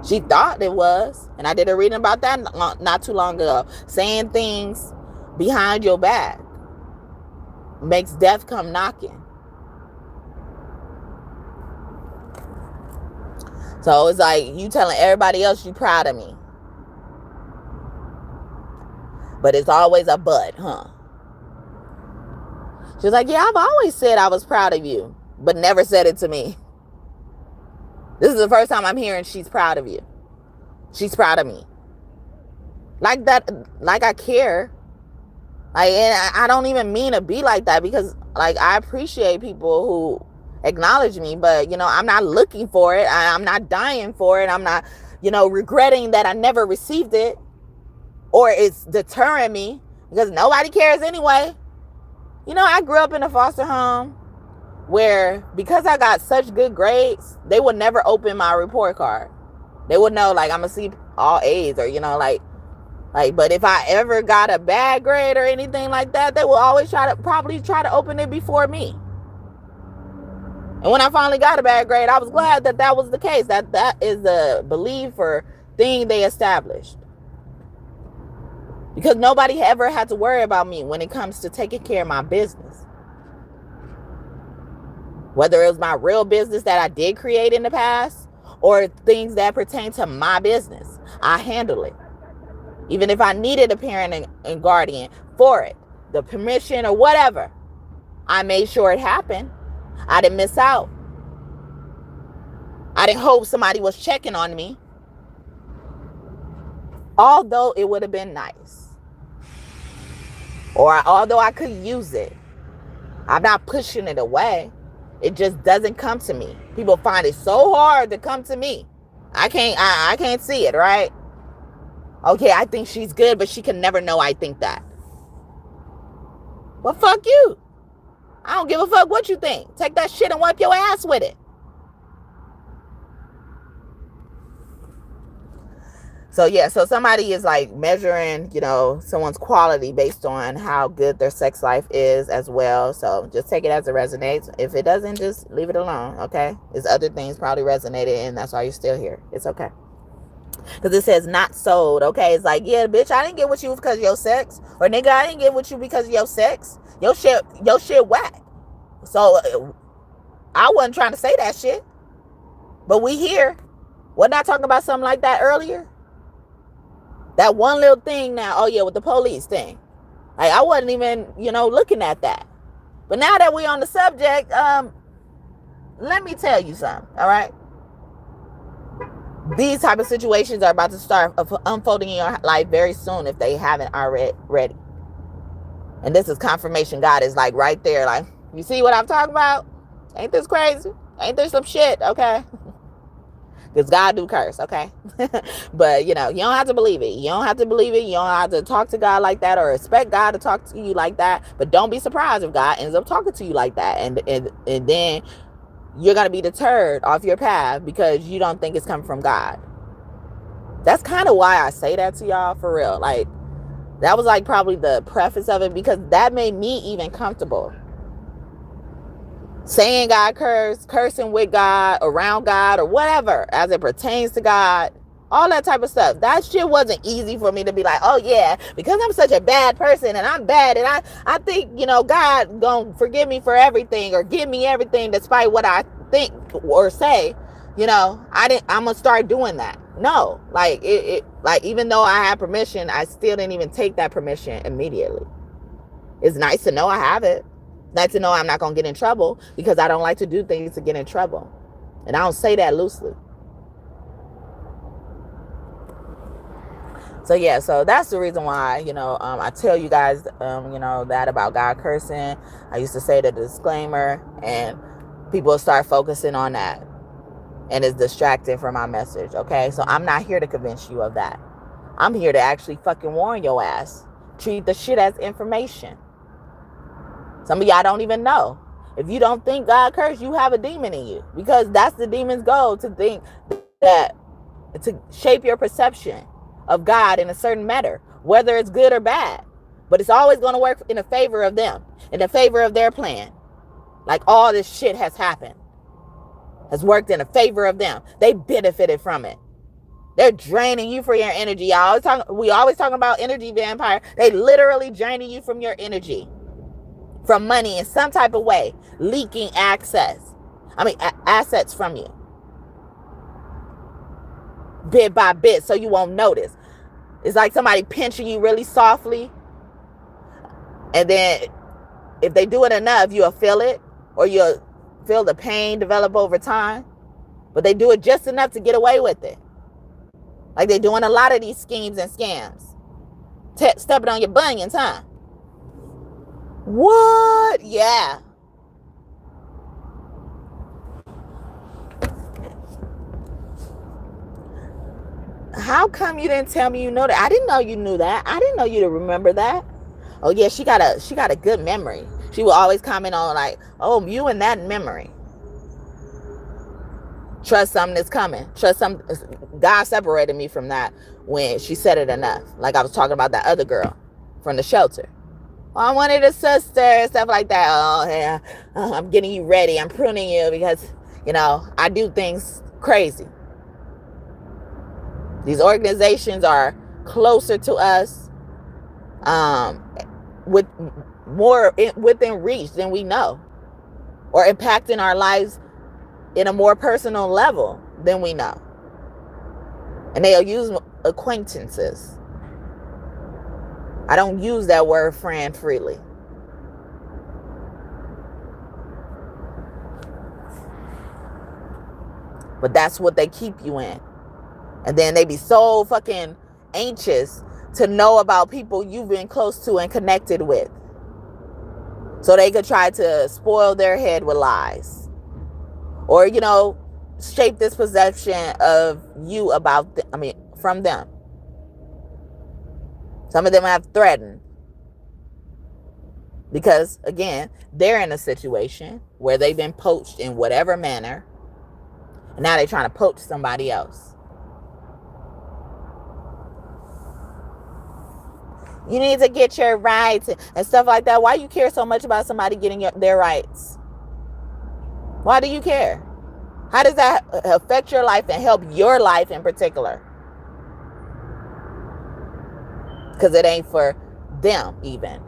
S1: She thought it was. And I did a reading about that not too long ago. Saying things behind your back makes death come knocking. So it's like you telling everybody else you proud of me. But it's always a but, huh? She was like, yeah, I've always said I was proud of you, but never said it to me. This is the first time I'm hearing she's proud of you. She's proud of me. Like that, like I care. And I don't even mean to be like that because like I appreciate people who acknowledge me, but I'm not looking for it. I'm not dying for it. I'm not, regretting that I never received it, or it's deterring me because nobody cares anyway. I grew up in a foster home where because I got such good grades, they would never open my report card. They would know like I'm gonna see all A's or but if I ever got a bad grade or anything like that, they will always probably try to open it before me. And when I finally got a bad grade, I was glad that was the case. That is the belief or thing they established. Because nobody ever had to worry about me when it comes to taking care of my business. Whether it was my real business that I did create in the past or things that pertain to my business, I handle it. Even if I needed a parent and guardian for it, the permission or whatever, I made sure it happened. I didn't miss out. I didn't hope somebody was checking on me. Although it would have been nice. Or although I could use it. I'm not pushing it away. It just doesn't come to me. People find it so hard to come to me. I can't see it, right? Okay, I think she's good, but she can never know I think that. Well, fuck you. I don't give a fuck what you think. Take that shit and wipe your ass with it. So yeah, so somebody is like measuring, someone's quality based on how good their sex life is as well. So just take it as it resonates. If it doesn't, just leave it alone, okay? There's other things probably resonated and that's why you're still here. It's okay. Because it says not sold, okay? It's like, yeah, bitch, I didn't get with you because of your sex. Or nigga, I didn't get with you because of your sex. Your shit whack. So I wasn't trying to say that shit. But we here. Wasn't I talking about something like that earlier? That one little thing now, oh yeah, with the police thing. Like I wasn't even, looking at that. But now that we're on the subject, let me tell you something, all right? These type of situations are about to start unfolding in your life very soon if they haven't already. And this is confirmation. God is like right there, like, you see what I'm talking about? Ain't this crazy? Ain't there some shit, okay? Because God do curse, okay? But, you don't have to believe it. You don't have to believe it. You don't have to talk to God like that or expect God to talk to you like that. But don't be surprised if God ends up talking to you like that. And then you're going to be deterred off your path because you don't think it's coming from God. That's kind of why I say that to y'all, for real. Like, that was like probably the preface of it because that made me even comfortable. Saying God cursing with God, around God, or whatever, as it pertains to God, all that type of stuff. That shit wasn't easy for me to be like, oh yeah, because I'm such a bad person and I'm bad and I think, God gonna forgive me for everything or give me everything despite what I think or say, I'm gonna start doing that. No, like like even though I had permission, I still didn't even take that permission immediately. It's nice to know I have it. Nice to know I'm not going to get in trouble because I don't like to do things to get in trouble. And I don't say that loosely. So yeah, so that's the reason why, I tell you guys, that about God cursing. I used to say the disclaimer and people start focusing on that. And it's distracting from my message, okay? So I'm not here to convince you of that. I'm here to actually fucking warn your ass. Treat the shit as information. Some of y'all don't even know. If you don't think God cursed, you have a demon in you. Because that's the demon's goal, to think that, to shape your perception of God in a certain manner, whether it's good or bad. But it's always going to work in the favor of them, in the favor of their plan. Like all this shit has happened, has worked in the favor of them. They benefited from it. They're draining you for your energy. We always talking about energy vampire. They literally draining you from your energy. From money in some type of way, leaking assets from you, bit by bit, so you won't notice. It's like somebody pinching you really softly, and then if they do it enough, you'll feel it, or you'll feel the pain develop over time. But they do it just enough to get away with it. Like they're doing a lot of these schemes and scams, stepping on your bunions, huh? What? Yeah. How come you didn't tell me you know that? I didn't know you knew that. I didn't know you to remember that. Oh yeah, she got a good memory. She will always comment on like, oh, you and that memory. Trust something that's coming. Trust something. God separated me from that when she said it enough. Like I was talking about that other girl from the shelter. Oh, I wanted a sister, stuff like that. Oh, yeah. Oh, I'm getting you ready. I'm pruning you because, I do things crazy. These organizations are closer to us, with more within reach than we know, or impacting our lives in a more personal level than we know. And they'll use acquaintances. I don't use that word friend freely. But that's what they keep you in. And then they be so fucking anxious to know about people you've been close to and connected with, so they could try to spoil their head with lies. Or, shape this perception of you about, from them. Some of them have threatened. Because, again, they're in a situation where they've been poached in whatever manner. And now they're trying to poach somebody else. You need to get your rights and stuff like that. Why you care so much about somebody getting their rights? Why do you care? How does that affect your life and help your life in particular? Because it ain't for them even.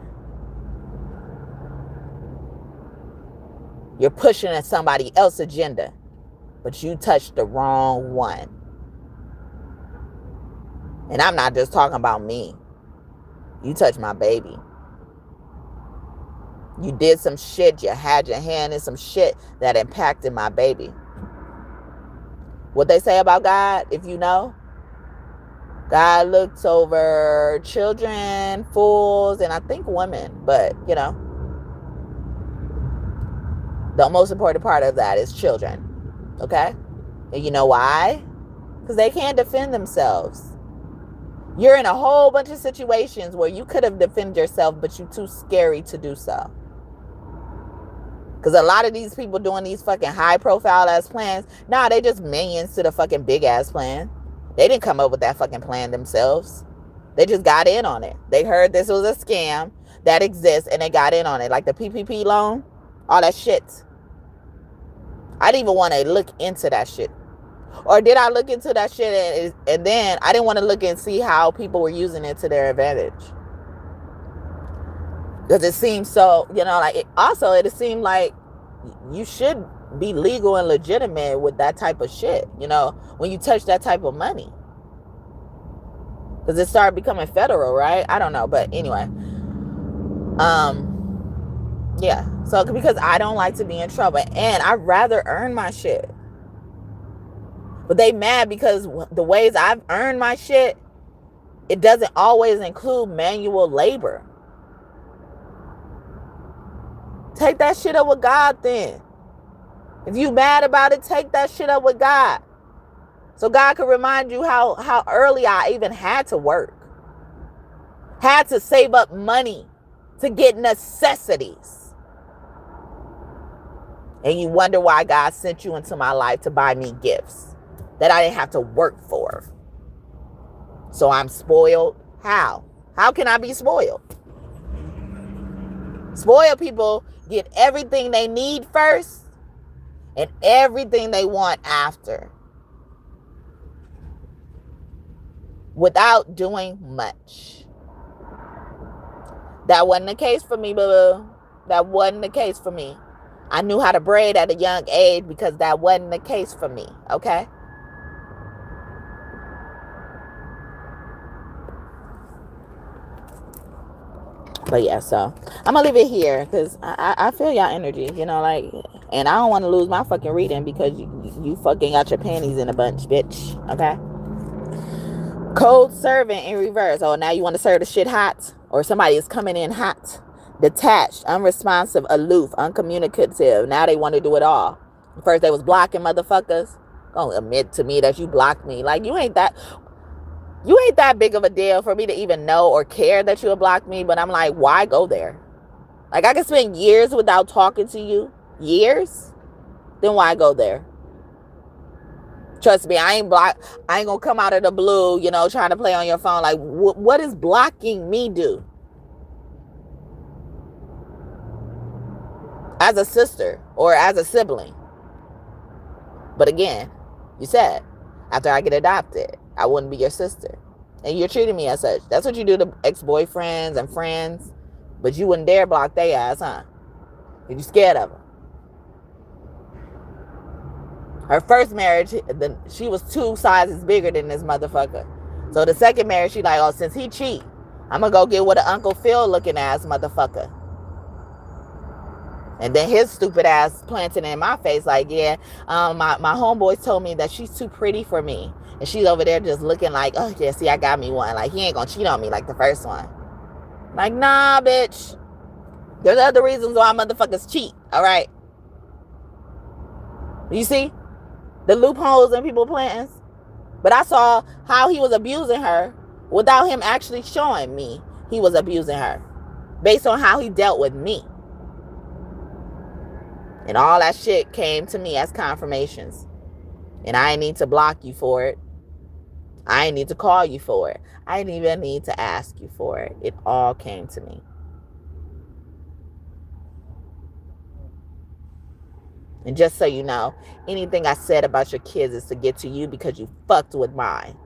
S1: You're pushing at somebody else's agenda, but you touched the wrong one. And I'm not just talking about me. You touched my baby. You did some shit. You had your hand in some shit that impacted my baby. What they say about God, if you know, God looks over children, fools, and I think women. But, the most important part of that is children. Okay? And you know why? Because they can't defend themselves. You're in a whole bunch of situations where you could have defended yourself, but you're too scary to do so. Because a lot of these people doing these fucking high profile ass plans, they just minions to the fucking big ass plan. They didn't come up with that fucking plan themselves. They just got in on it. They heard this was a scam that exists and they got in on it. Like the PPP loan, all that shit. I didn't even want to look into that shit. Or did I look into that shit and then I didn't want to look and see how people were using it to their advantage? Because it seems so, it seemed like you should be legal and legitimate with that type of shit, when you touch that type of money. Because it started becoming federal, right? I don't know. But anyway. Yeah. So because I don't like to be in trouble. And I'd rather earn my shit. But they mad because the ways I've earned my shit, it doesn't always include manual labor. Take that shit up with God then. If you mad about it, take that shit up with God. So God can remind you how early I even had to work. Had to save up money to get necessities. And you wonder why God sent you into my life to buy me gifts that I didn't have to work for. So I'm spoiled. How? How can I be spoiled? Spoiled people get everything they need first and everything they want after, without doing much. That wasn't the case for me, boo. That wasn't the case for me. I knew how to braid at a young age because that wasn't the case for me, okay? But yeah, so I'm gonna leave it here because I feel y'all energy, and I don't want to lose my fucking reading because you fucking got your panties in a bunch, bitch. Okay. Cold servant in reverse. Oh, now you want to serve the shit hot, or somebody is coming in hot, detached, unresponsive, aloof, uncommunicative. Now they want to do it all. First they was blocking motherfuckers. Don't admit to me that you blocked me. Like you ain't that big of a deal for me to even know or care that you'll block me. But I'm like, why go there? Like I can spend years without talking to you. Years? Then why go there? Trust me, I ain't gonna come out of the blue, trying to play on your phone. Like, what is blocking me do? As a sister or as a sibling. But again, you said, after I get adopted, I wouldn't be your sister. And you're treating me as such. That's what you do to ex-boyfriends and friends. But you wouldn't dare block their ass, huh? You're scared of them. Her first marriage, she was 2 sizes bigger than this motherfucker. So the second marriage, she like, oh, since he cheat, I'm gonna go get with an Uncle Phil looking ass motherfucker. And then his stupid ass planting in my face like, yeah, my homeboys told me that she's too pretty for me. And she's over there just looking like, oh, yeah, see, I got me one. Like, he ain't gonna cheat on me like the first one. Like, nah, bitch. There's other reasons why motherfuckers cheat, all right? You see? The loopholes in people plans. But I saw how he was abusing her without him actually showing me he was abusing her. Based on how he dealt with me. And all that shit came to me as confirmations. And I didn't need to block you for it. I didn't need to call you for it. I didn't even need to ask you for it. It all came to me. And just so you know, anything I said about your kids is to get to you because you fucked with mine.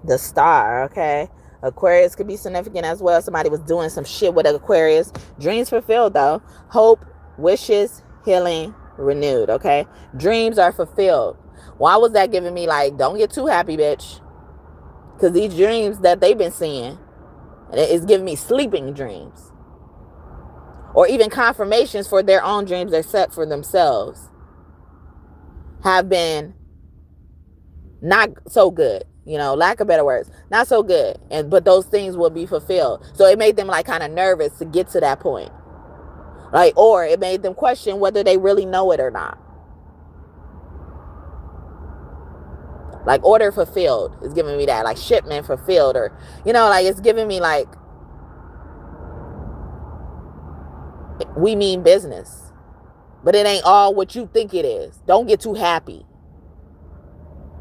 S1: The star, okay? Aquarius could be significant as well. Somebody was doing some shit with Aquarius. Dreams fulfilled, though. Hope, wishes, healing, renewed, okay? Dreams are fulfilled. Why was that giving me like, don't get too happy, bitch? Because these dreams that they've been seeing, it's giving me sleeping dreams. Or even confirmations for their own dreams they set for themselves have been not so good. You know, lack of better words, not so good. But those things will be fulfilled. So it made them like kind of nervous to get to that point. Like, or it made them question whether they really know it or not. Like order fulfilled is giving me that. Like shipment fulfilled, or, you know, like it's giving me like, we mean business. But it ain't all what you think it is. Don't get too happy.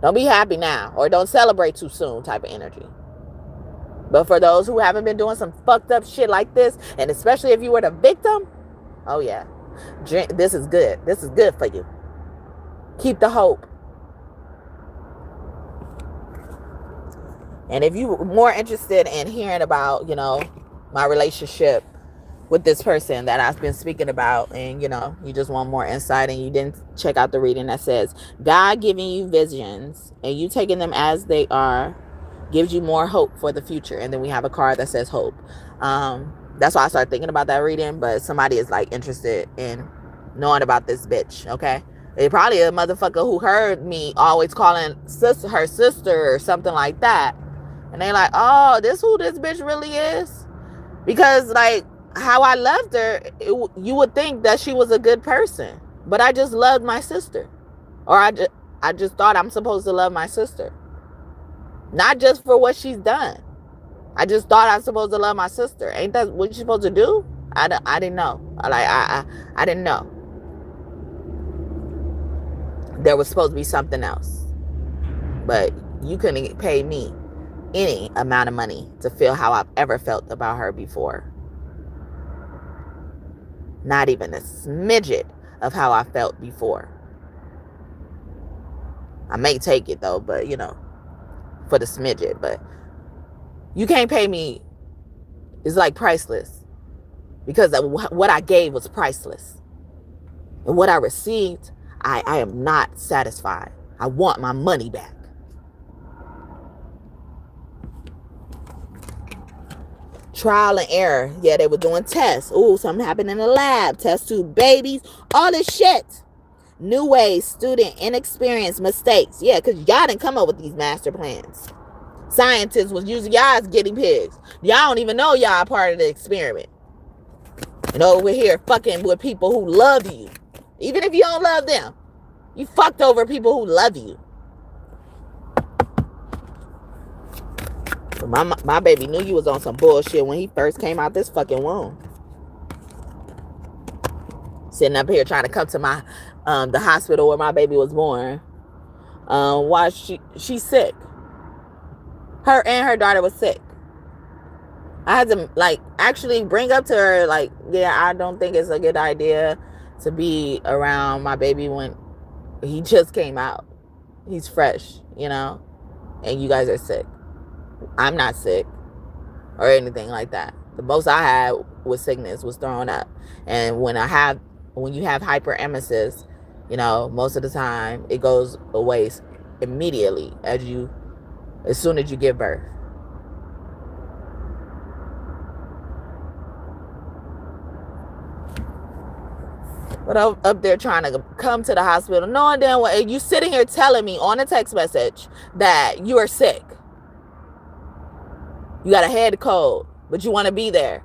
S1: Don't be happy now, or don't celebrate too soon type of energy. But for those who haven't been doing some fucked up shit like this, and especially if you were the victim, oh yeah, this is good. This is good for you. Keep the hope. And if you're more interested in hearing about, you know, my relationship with this person that I've been speaking about, and, you know, you just want more insight and you didn't check out the reading that says, God giving you visions and you taking them as they are gives you more hope for the future. And then we have a card that says hope. That's why I started thinking about that reading, but somebody is like interested in knowing about this bitch, okay? It probably a motherfucker who heard me always calling her sister or something like that. And they like, oh, this who this bitch really is? Because like, how I loved her, you would think that she was a good person. But I just loved my sister. Or I just thought I'm supposed to love my sister. Not just for what she's done. I just thought I'm supposed to love my sister. Ain't that what you're supposed to do? I didn't know. I didn't know. There was supposed to be something else. But you couldn't pay me any amount of money to feel how I've ever felt about her before. Not even a smidget of how I felt before. I may take it though, but you know, for the smidget. But you can't pay me. It's like priceless. Because what I gave was priceless. And what I received, I am not satisfied. I want my money back. Trial and error. Yeah, they were doing tests. Ooh, something happened in the lab. Test tube babies. All this shit. New ways, student inexperience, mistakes. Yeah, because y'all didn't come up with these master plans. Scientists was using y'all as guinea pigs. Y'all don't even know y'all are part of the experiment. And over here fucking with people who love you. Even if you don't love them. You fucked over people who love you. My baby knew you was on some bullshit when he first came out this fucking womb. Sitting up here trying to come to my the hospital where my baby was born. Why she's sick. Her and her daughter was sick. I had to like actually bring up to her like, yeah, I don't think it's a good idea to be around my baby when he just came out. He's fresh, you know, and you guys are sick. I'm not sick or anything like that. The most I had with sickness was throwing up. And when you have hyperemesis, You know, most of the time it goes away immediately as soon as you give birth. But up there trying to come to the hospital, knowing damn well you sitting here telling me on a text message that you are sick. You got a head cold, but you want to be there.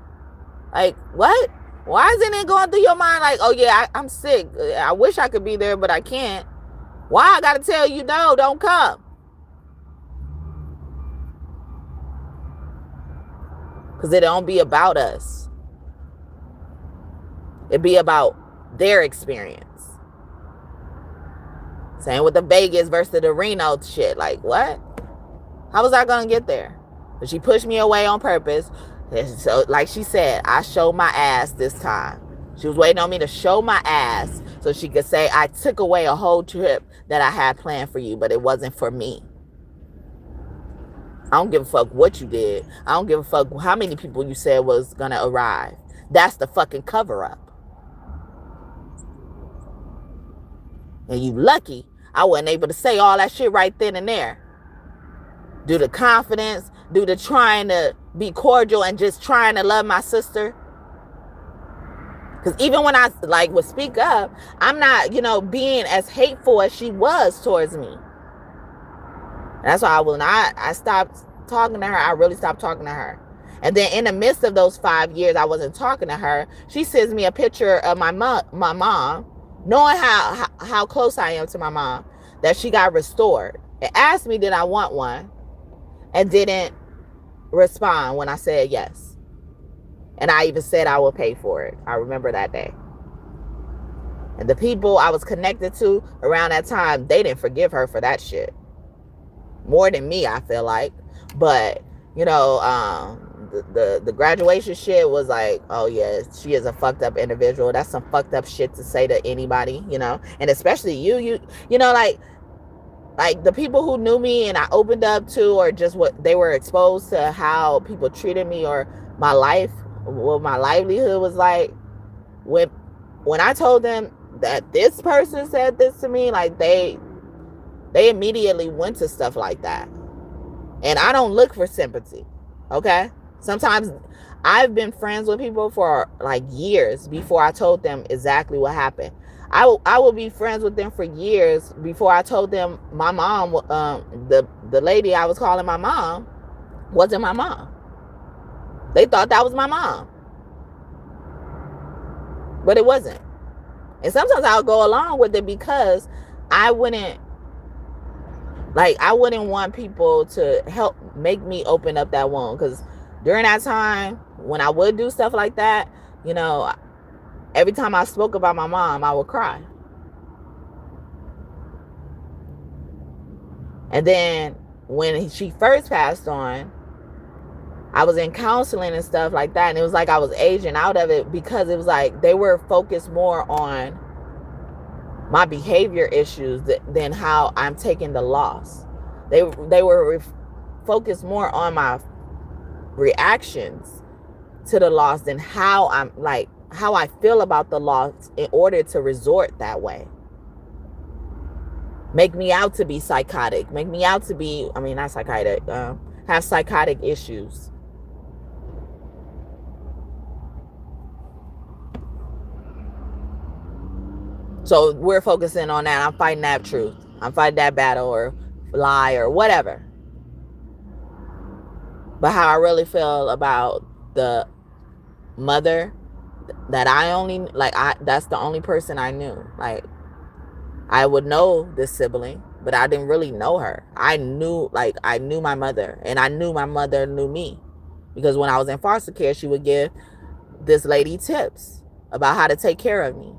S1: Like, what? Why isn't it going through your mind like, oh yeah, I'm sick. I wish I could be there, but I can't. Why I gotta tell you no, don't come? Because it don't be about us. It be about their experience. Same with the Vegas versus the Reno shit. Like, what? How was I gonna get there? But she pushed me away on purpose. So, like she said, I showed my ass this time. She was waiting on me to show my ass so she could say I took away a whole trip that I had planned for you, but it wasn't for me. I don't give a fuck what you did. I don't give a fuck how many people you said was gonna arrive. That's the fucking cover up. And you lucky I wasn't able to say all that shit right then and there. Due to confidence, due to trying to be cordial and just trying to love my sister. Because even when I would speak up, I'm not, being as hateful as she was towards me. That's why I stopped talking to her. I really stopped talking to her. And then in the midst of those 5 years I wasn't talking to her, she sends me a picture of my mom, knowing how close I am to my mom, that she got restored. It asked me, did I want one? And didn't respond when I said yes. And I even said I will pay for it. I remember that day. And the people I was connected to around that time, they didn't forgive her for that shit. More than me, I feel like. But, the graduation shit was like, oh yeah, she is a fucked up individual. That's some fucked up shit to say to anybody, and especially you, like the people who knew me and I opened up to, or just what they were exposed to, how people treated me or my life, what my livelihood was like. When I told them that this person said this to me, like they immediately went to stuff like that. And I don't look for sympathy. Okay? Sometimes I've been friends with people for like years before I told them exactly what happened. I will be friends with them for years before I told them my mom, the lady I was calling my mom, wasn't my mom. They thought that was my mom. But it wasn't. And sometimes I'll go along with it because I wouldn't want people to help make me open up that wound. Because during that time, when I would do stuff like that, every time I spoke about my mom, I would cry. And then when she first passed on, I was in counseling and stuff like that. And it was like I was aging out of it because it was like they were focused more on my behavior issues than how I'm taking the loss. They were focused more on my reactions to the loss than how I feel about the loss in order to resort that way. Make me out to be psychotic. Make me out to be, not psychotic, have psychotic issues. So we're focusing on that. I'm fighting that truth. I'm fighting that battle or lie or whatever. But how I really feel about the mother that that's the only person I knew. Like, I would know this sibling, but I didn't really know her. I knew my mother, and I knew my mother knew me, because when I was in foster care, she would give this lady tips about how to take care of me.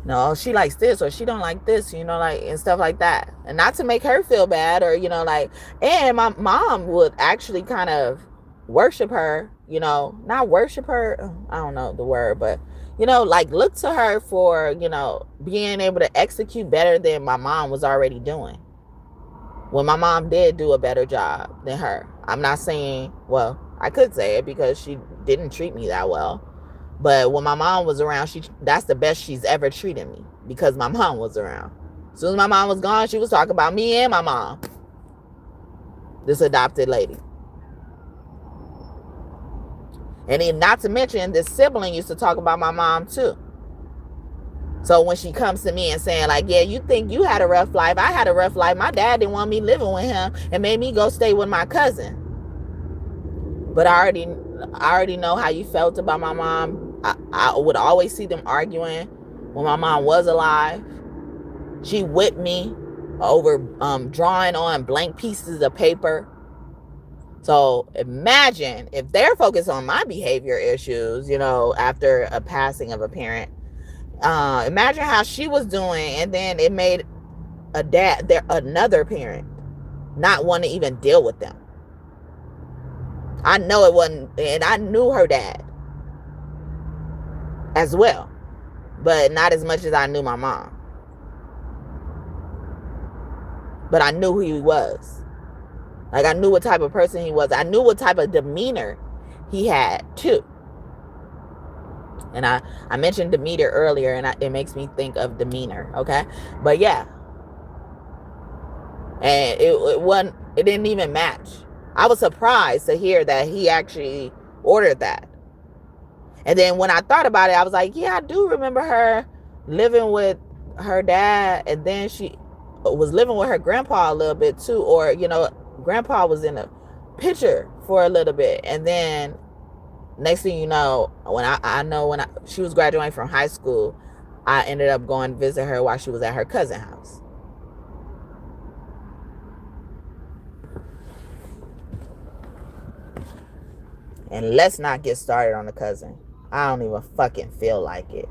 S1: No, she likes this or she don't like this, and stuff like that. And not to make her feel bad or, and my mom would actually kind of worship her, not worship her. I don't know the word, but, look to her for, being able to execute better than my mom was already doing. When my mom did do a better job than her. I'm not saying, well, I could say it because she didn't treat me that well. But when my mom was around, that's the best she's ever treated me, because my mom was around. As soon as my mom was gone, she was talking about me and my mom, this adopted lady. And then, not to mention, this sibling used to talk about my mom too. So when she comes to me and saying like, yeah, you think you had a rough life, I had a rough life. My dad didn't want me living with him and made me go stay with my cousin. But I already know how you felt about my mom. I would always see them arguing when my mom was alive. She whipped me over drawing on blank pieces of paper. So imagine if they're focused on my behavior issues, after a passing of a parent. Imagine how she was doing, and then it made another parent not want to even deal with them. I know it wasn't, and I knew her dad as well, but not as much as I knew my mom. But I knew who he was. Like, I knew what type of person he was. I knew what type of demeanor he had too. And I mentioned demeanor earlier, and it makes me think of demeanor, okay? But yeah. And it didn't even match. I was surprised to hear that he actually ordered that. And then when I thought about it, I was like, yeah, I do remember her living with her dad, and then she was living with her grandpa a little bit too, or grandpa was in a picture for a little bit. And then next thing you know, when she was graduating from high school, I ended up going to visit her while she was at her cousin's house. And let's not get started on the cousin. I don't even fucking feel like it.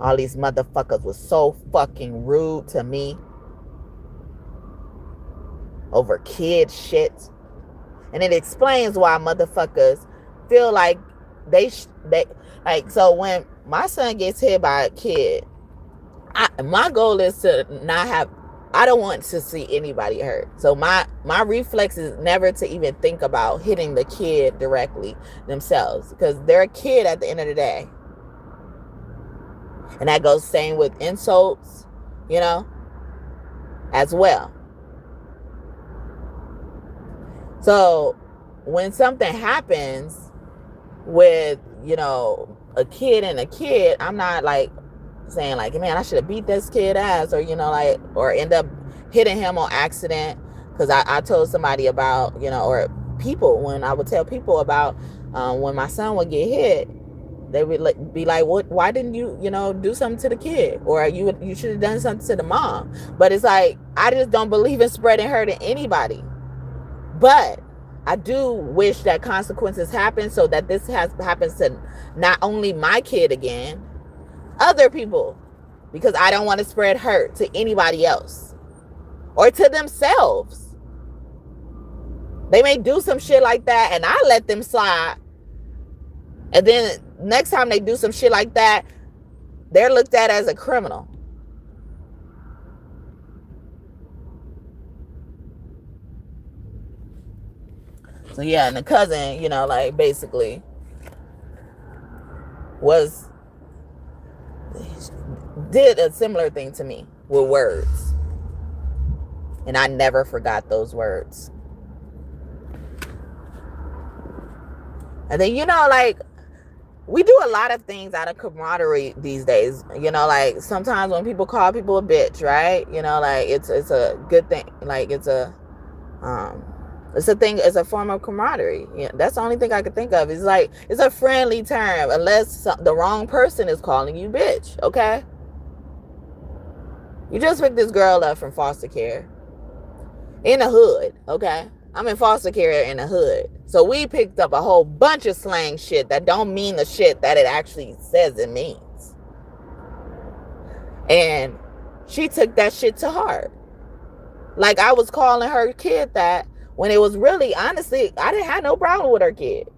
S1: All these motherfuckers was so fucking rude to me over kid shit. And it explains why motherfuckers feel like they so when my son gets hit by a kid, my goal is to not have, I don't want to see anybody hurt. So my reflex is never to even think about hitting the kid directly themselves, because they're a kid at the end of the day. And that goes same with insults, as well. So when something happens with, a kid and a kid, I'm not like saying like, man, I should have beat this kid ass, or, or end up hitting him on accident. Because I told somebody about, or people, when I would tell people about when my son would get hit, they would be like, "What? Why didn't you, do something to the kid? Or you should have done something to the mom." But it's like, I just don't believe in spreading hurt to anybody. But I do wish that consequences happen, so that this happens to not only my kid again, other people, because I don't want to spread hurt to anybody else or to themselves. They may do some shit like that and I let them slide, and then next time they do some shit like that, they're looked at as a criminal. So yeah, and the cousin, basically did a similar thing to me with words. And I never forgot those words. And then, we do a lot of things out of camaraderie these days. Sometimes when people call people a bitch, right? It's a good thing. It's a thing. It's a form of camaraderie. That's the only thing I could think of. It's like, it's a friendly term, unless the wrong person is calling you bitch. Okay. You just picked this girl up from foster care in the hood. Okay. I'm in foster care in the hood. So we picked up a whole bunch of slang shit that don't mean the shit that it actually says it means. And she took that shit to heart. Like, I was calling her kid that, when it was really, honestly, I didn't have no problem with her kid.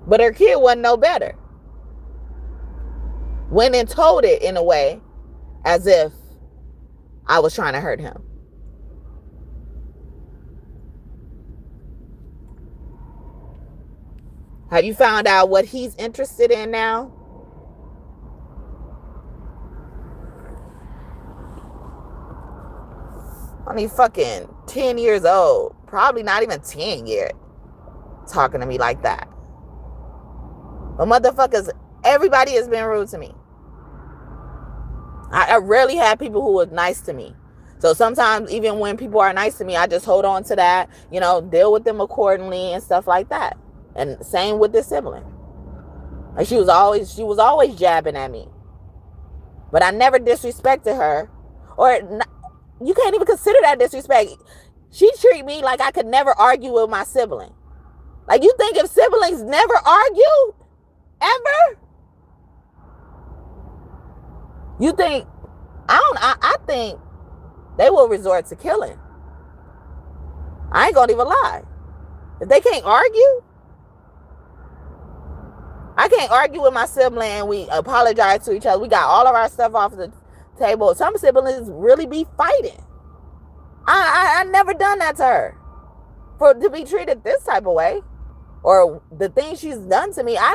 S1: But her kid wasn't no better. Went and told it in a way as if I was trying to hurt him. Have you found out what he's interested in now? Only fucking 10 years old. Probably not even 10 yet. Talking to me like that. But motherfuckers, everybody has been rude to me. I rarely have people who are nice to me. So sometimes even when people are nice to me, I just hold on to that, deal with them accordingly and stuff like that. And same with this sibling. Like she was always jabbing at me. But I never disrespected her. Or you can't even consider that disrespect. She treated me like I could never argue with my sibling. Like, you think if siblings never argue ever? You think, I think they will resort to killing. I ain't gonna even lie. If they can't argue, I can't argue with my sibling and we apologize to each other. We got all of our stuff off the table. Some siblings really be fighting. I never done that to her. To be treated this type of way. Or the things she's done to me, I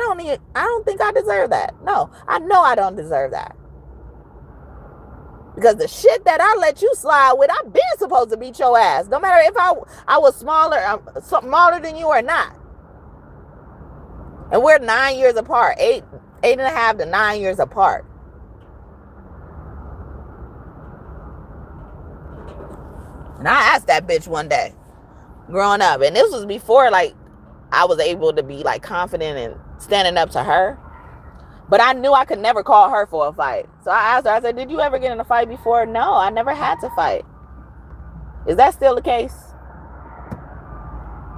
S1: don't think I deserve that. No, I know I don't deserve that. Because the shit that I let you slide with, I've been supposed to beat your ass. No matter if I was smaller than you or not. And we're 9 years apart. Eight and a half to 9 years apart. And I asked that bitch one day, growing up. And this was before, like, I was able to be, like, confident and standing up to her. But I knew I could never call her for a fight. So I asked her, I said, did you ever get in a fight before? No, I never had to fight. Is that still the case?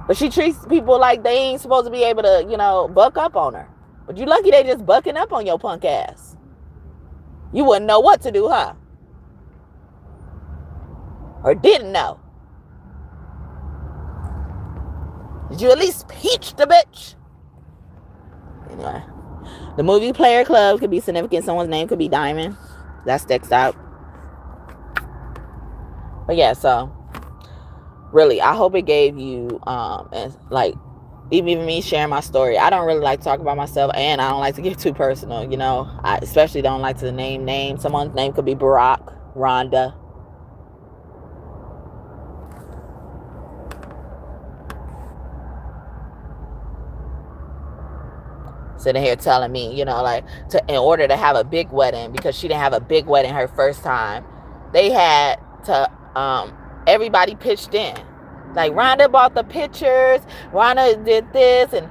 S1: But she treats people like they ain't supposed to be able to, buck up on her. But you lucky they just bucking up on your punk ass. You wouldn't know what to do, huh? Or didn't know. Did you at least peach the bitch? Anyway. The movie Player Club could be significant. Someone's name could be Diamond. That sticks out. But yeah, so really, I hope it gave you and like even me sharing my story. I don't really like to talk about myself, and I don't like to get too personal, I especially don't like to name names. Someone's name could be Barack, Rhonda. Sitting here telling me, in order to have a big wedding, because she didn't have a big wedding her first time, they had to, everybody pitched in. Like, Rhonda bought the pictures, Rhonda did this, and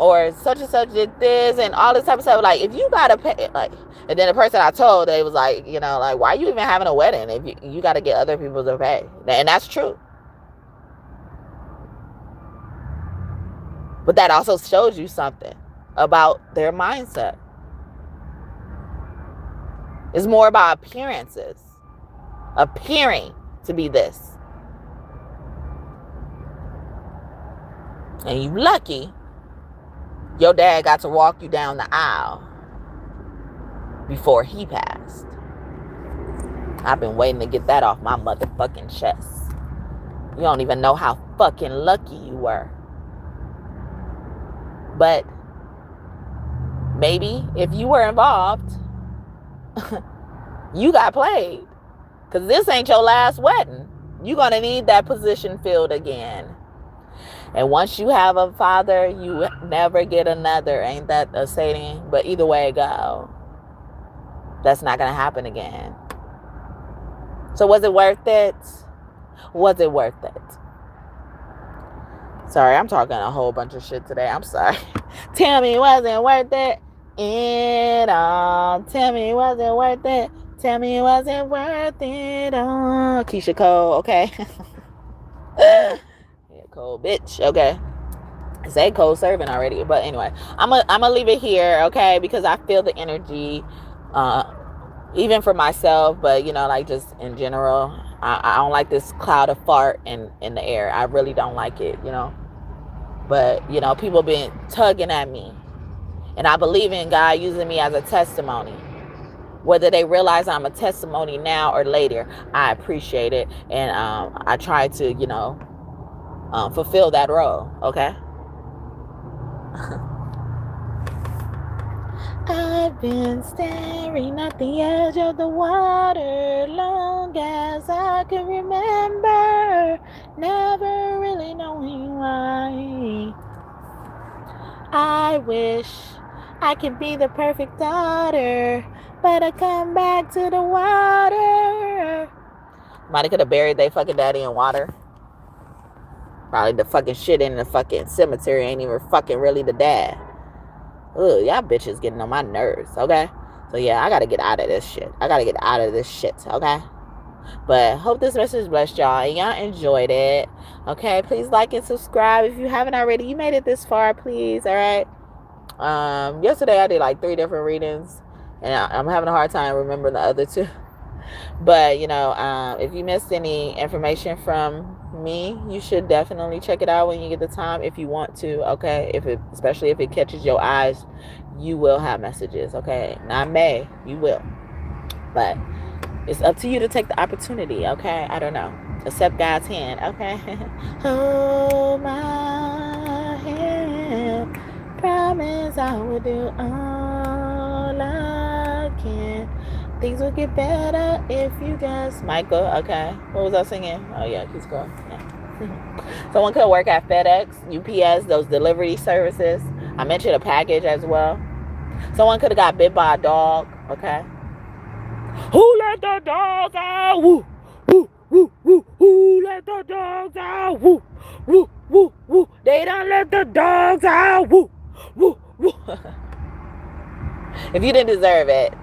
S1: or such and such did this, and all this type of stuff. Like, if you gotta pay, like, and then the person I told, they was like, like, why are you even having a wedding if you gotta get other people to pay? And that's true. But that also shows you something about their mindset. It's more about appearances. Appearing to be this. And you lucky your dad got to walk you down the aisle before he passed. I've been waiting to get that off my motherfucking chest. You don't even know how fucking lucky you were. But maybe if you were involved, you got played. Because this ain't your last wedding. You're going to need that position filled again. And once you have a father, you never get another. Ain't that a saying? But either way it go, that's not going to happen again. So was it worth it? Was it worth it? Sorry, I'm talking a whole bunch of shit today. I'm sorry. Tell me, was it worth it? Tell me, was it worth it? Tell me, was it worth it? Keisha Cole, okay? Yeah, Cole, bitch, okay. I say Cole serving already, but anyway, I'm gonna leave it here, okay? Because I feel the energy, even for myself, but like just in general, I don't like this cloud of fart in the air. I really don't like it, But people been tugging at me. And I believe in God using me as a testimony. Whether they realize I'm a testimony now or later, I appreciate it. And I try to, fulfill that role. Okay? I've been staring at the edge of the water long as I can remember, never really knowing why. I wish I could be the perfect daughter, but I come back to the water. Somebody could have buried their fucking daddy in water. Probably the fucking shit in the fucking cemetery ain't even fucking really the dad. Ugh, y'all bitches getting on my nerves, okay? So yeah, I gotta get out of this shit. Okay? But hope this message blessed y'all and y'all enjoyed it. Okay, please like and subscribe if you haven't already. You made it this far, please, all right? Yesterday I did like 3 different readings, and I'm having a hard time remembering the other 2. But if you missed any information from me, you should definitely check it out when you get the time if you want to. Okay, especially if it catches your eyes, you will have messages. Okay, not may, you will, but it's up to you to take the opportunity. Okay, I don't know. Accept God's hand. Okay, hold my hand. Promise I will do all I can. Things will get better if you just... Michael, okay. What was I singing? Oh, yeah, keep going. Yeah. Someone could work at FedEx, UPS, those delivery services. I mentioned a package as well. Someone could have got bit by a dog, okay? Who let the dogs out? Woo, woo, woo, woo. Who let the dogs out? Woo, woo, woo, woo. They don't let the dogs out. Woo, woo, woo. If you didn't deserve it,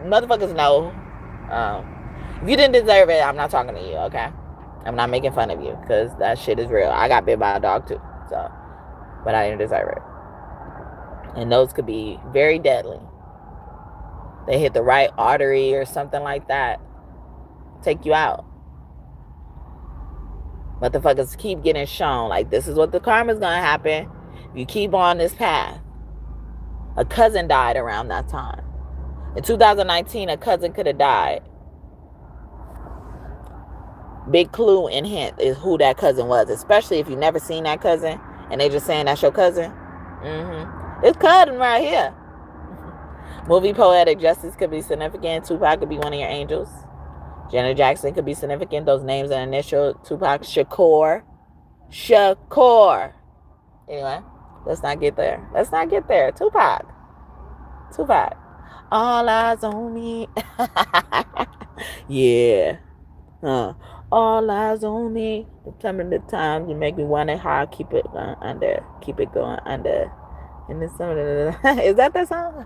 S1: motherfuckers know. If you didn't deserve it, I'm not talking to you, okay? I'm not making fun of you, because that shit is real. I got bit by a dog too, but I didn't deserve it. And those could be very deadly. They hit the right artery or something like that, take you out. Motherfuckers keep getting shown, like, this is what the karma's gonna happen if you keep on this path. A cousin died around that time. In 2019, a cousin could have died. Big clue and hint is who that cousin was, especially if you've never seen that cousin and they just saying that's your cousin. It's cousin right here. Movie poetic justice could be significant. Tupac could be one of your angels. Janet Jackson could be significant. Those names and initial. Tupac, Shakur. Anyway, let's not get there. Tupac. All eyes on me. Yeah. All eyes on me. The time you make me wonder how I keep it going under. And this song, is that the song?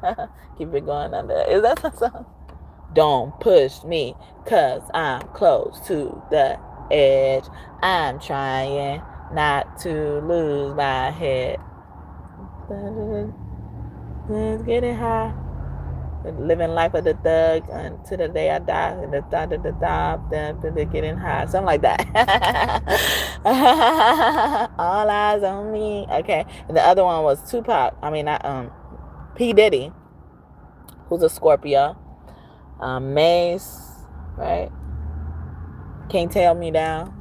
S1: Keep it going under. Is that the song? Don't push me, 'cause I'm close to the edge. I'm trying not to lose my head. It's getting high. Living life of the thug until the day I die. And the getting high. Something like that. All eyes on me. Okay. And the other one was Tupac. P. Diddy, who's a Scorpio. Mace, right? Can't tear me down.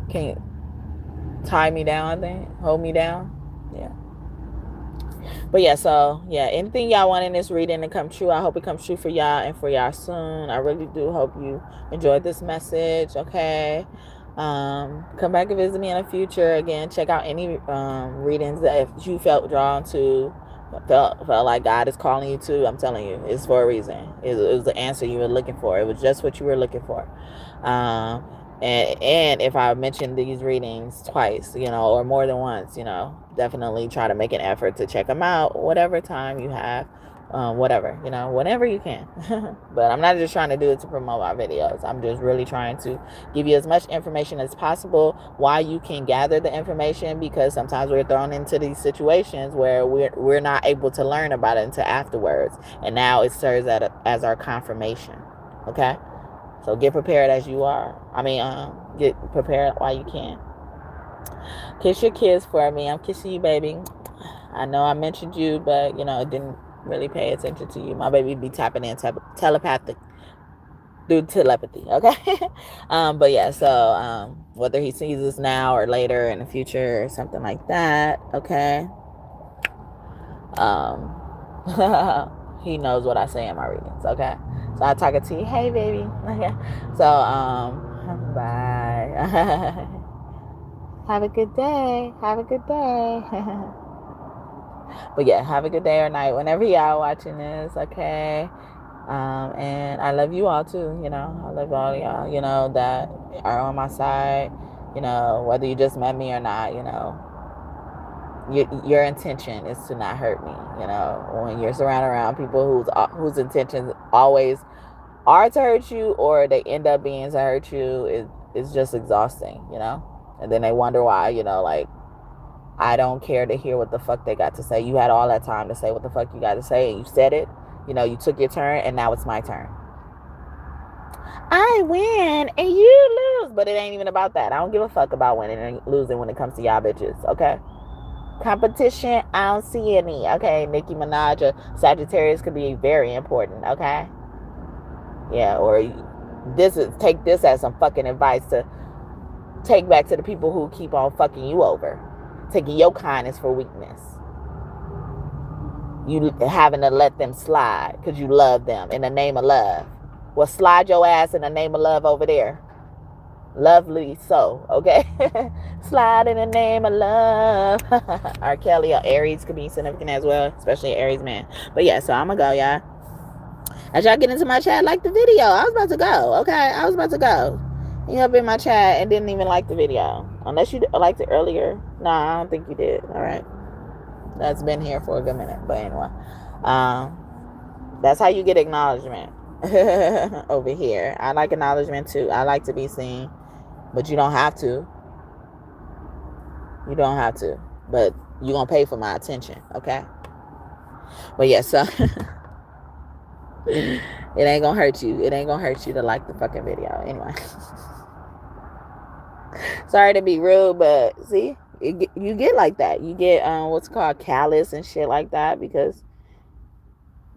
S1: Can't tie me down, I think. Hold me down. Yeah. But yeah, so yeah, anything y'all want in this reading to come true, I hope it comes true for y'all and for y'all soon. I really do hope you enjoyed this message. Okay. Come back and visit me in the future. Again, check out any readings that if you felt drawn to, felt like God is calling you to. I'm telling you, it's for a reason. It was the answer you were looking for. It was just what you were looking for. And if I mentioned these readings twice, or more than once, definitely try to make an effort to check them out, whatever time you have, whenever you can. But I'm not just trying to do it to promote my videos. I'm just really trying to give you as much information as possible while you can gather the information, because sometimes we're thrown into these situations where we're not able to learn about it until afterwards. And now it serves as our confirmation. Okay? So get prepared as you are. Get prepared while you can. Kiss your kids for me. I'm kissing you, baby. I know I mentioned you, but, didn't really pay attention to you. My baby be tapping in telepathy, okay? But yeah, so whether he sees us now or later in the future or something like that, okay? He knows what I say in my readings, okay? So I talk it to you, hey baby. Okay. So bye. Have a good day. Have a good day. But yeah, have a good day or night whenever y'all watching this, okay? And I love you all too, you know. I love all y'all, you know, that are on my side, you know, whether you just met me or not, you know. Your intention is to not hurt me, you know. When you're surrounded around people whose intentions always are to hurt you, or they end up being to hurt you, it's just exhausting, you know. And then they wonder why, you know, like, I don't care to hear what the fuck they got to say. You had all that time to say what the fuck you got to say, and you said it. You know, you took your turn, and now it's my turn. I win, and you lose. But it ain't even about that. I don't give a fuck about winning and losing when it comes to y'all bitches, okay? Competition, I don't see any, okay? Nicki Minaj or Sagittarius could be very important, okay? Yeah, or take this as some fucking advice to take back to the people who keep on fucking you over. Taking your kindness for weakness. You having to let them slide because you love them in the name of love. Well, slide your ass in the name of love over there. Lovely so, okay? Slide in the name of love. R. Kelly or Aries could be significant as well, especially Aries man. But yeah, so I'm gonna go, y'all. As y'all get into my chat, like the video. I was about to go, okay? I was about to go. You up in my chat and didn't even like the video. Unless you liked it earlier. No, I don't think you did. All right. That's been here for a good minute. But anyway. That's how you get acknowledgement over here. I like acknowledgement too. I like to be seen. But you don't have to. You don't have to. But you're going to pay for my attention. Okay? But yeah, so... it ain't gonna hurt you. It ain't gonna hurt you to like the fucking video. Anyway. Sorry to be rude, but see, you get like that. You get what's called callous and shit like that because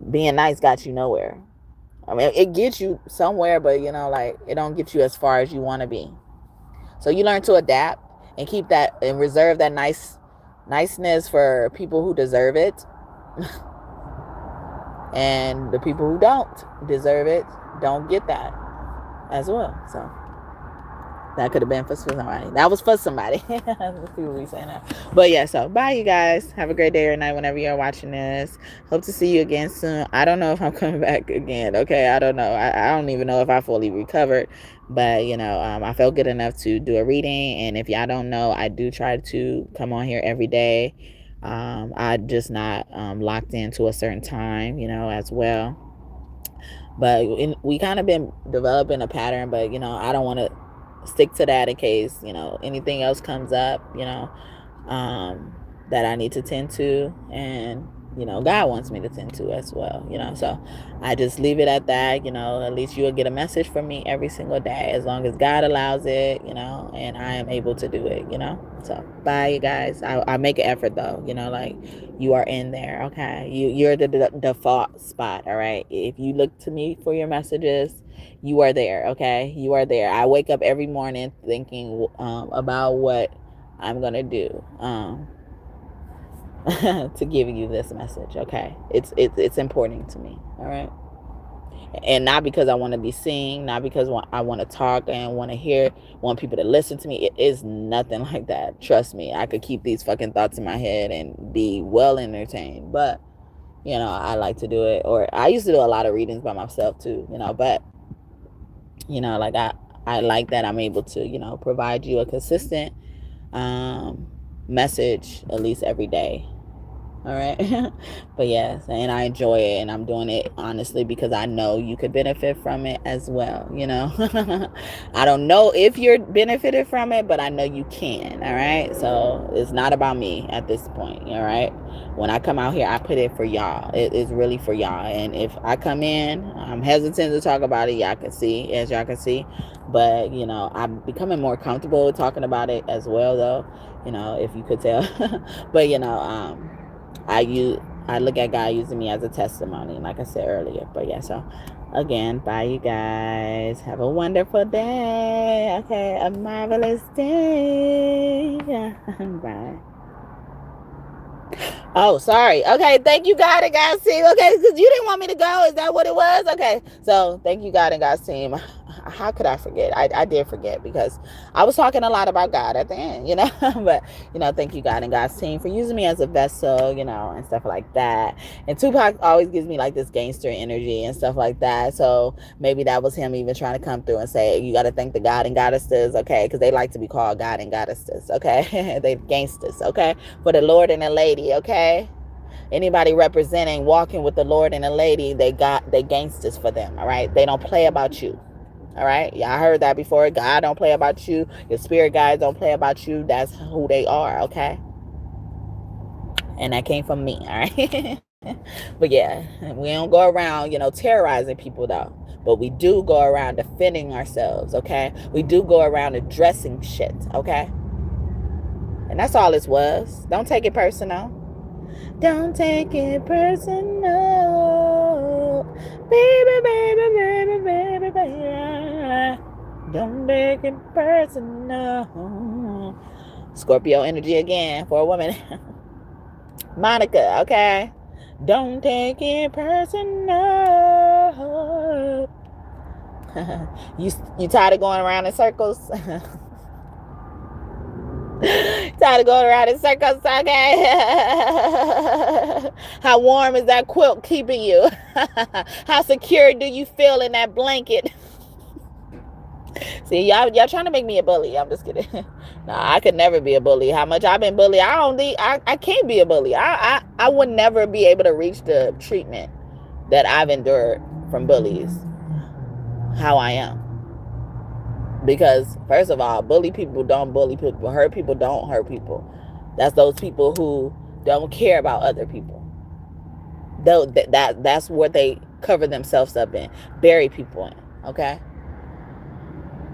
S1: being nice got you nowhere. I mean, it gets you somewhere, but you know, like it don't get you as far as you want to be. So you learn to adapt and keep that and reserve that niceness for people who deserve it. And the people who don't deserve it don't get that as well. So that could have been for somebody. That was for somebody. People be saying that. But yeah, so bye you guys. Have a great day or night whenever you're watching this. Hope to see you again soon. I don't know if I'm coming back again. Okay, I don't know. I don't even know if I fully recovered. But, you know, I felt good enough to do a reading. And if y'all don't know, I do try to come on here every day. I just not locked into a certain time, you know, as well. But we kind of been developing a pattern, but, you know, I don't want to stick to that in case, you know, anything else comes up, you know, that I need to tend to. And, you know, God wants me to tend to as well, you know. So I just leave it at that, you know. At least you'll get a message from me every single day as long as God allows it, you know, and I am able to do it, you know. So bye you guys. I make an effort though, you know, like you are in there, okay? You're the default spot, all right? If you look to me for your messages, you are there, okay? You are there. I wake up every morning thinking about what I'm gonna do to give you this message, okay? It's important to me, all right? And not because I want to be seen, not because I want to talk and want people to listen to me. It is nothing like that. Trust me, I could keep these fucking thoughts in my head and be well entertained. But, you know, I like to do it. Or I used to do a lot of readings by myself too, you know. But, you know, like I like that I'm able to, you know, provide you a consistent message at least every day. All right. But yes, and I enjoy it, and I'm doing it honestly because I know you could benefit from it as well, you know. I don't know if you're benefited from it, but I know you can. All right. So it's not about me at this point. All right. When I come out here, I put it for y'all. It is really for y'all. And if I come in, I'm hesitant to talk about it. Y'all can see, as y'all can see, but you know, I'm becoming more comfortable talking about it as well, though, you know, if you could tell. But you know, I look at God using me as a testimony, like I said earlier. But yeah, so again, bye you guys. Have a wonderful day. Okay, a marvelous day. Bye. Oh, sorry. Okay, thank you, God and God's team. Okay, because you didn't want me to go. Is that what it was? Okay, so thank you, God and God's team. How could I forget? I did forget because I was talking a lot about God at the end, but, thank you, God and God's team, for using me as a vessel, and stuff like that. And Tupac always gives me like this gangster energy and stuff like that. So maybe that was him even trying to come through and say, you got to thank the God and Goddesses, okay? Because they like to be called God and Goddesses, okay? They gangsters, okay? For the Lord and the lady, okay? Anybody representing walking with the Lord and the lady, they gangsters for them, all right? They don't play about you. All right, y'all heard that before. God don't play about you. Your spirit guides don't play about you. That's who they are, okay? And that came from me, all right? But yeah, we don't go around, terrorizing people though. But we do go around defending ourselves, okay? We do go around addressing shit, okay? And that's all this was. Don't take it personal. Don't take it personal. Baby, baby, baby, baby, baby. Don't take it personal. Scorpio energy again for a woman. Monica, okay? Don't take it personal. You tired of going around in circles? Tired of going around in circles, okay? How warm is that quilt keeping you? How secure do you feel in that blanket? See, y'all trying to make me a bully. I'm just kidding. No, I could never be a bully. How much I've been bullied, I can't be a bully. I would never be able to reach the treatment that I've endured from bullies. How I am. Because, first of all, bully people don't bully people. Hurt people don't hurt people. That's those people who don't care about other people. That's what they cover themselves up in. Bury people in, okay?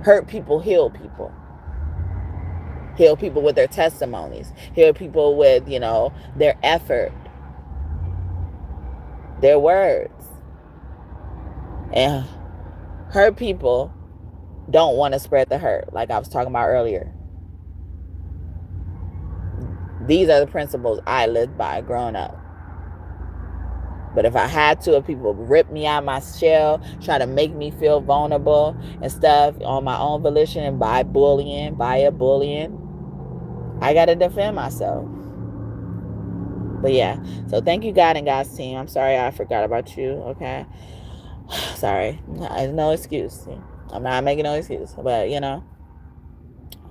S1: Hurt people, heal people. Heal people with their testimonies. Heal people with, their effort. Their words. And hurt people don't want to spread the hurt, like I was talking about earlier. These are the principles I lived by growing up. But if I had to, if people rip me out of my shell, try to make me feel vulnerable and stuff on my own volition and by a bullying, I got to defend myself. But yeah, so thank you, God and God's team. I'm sorry I forgot about you, okay? Sorry. There's no excuse. I'm not making no excuse. But,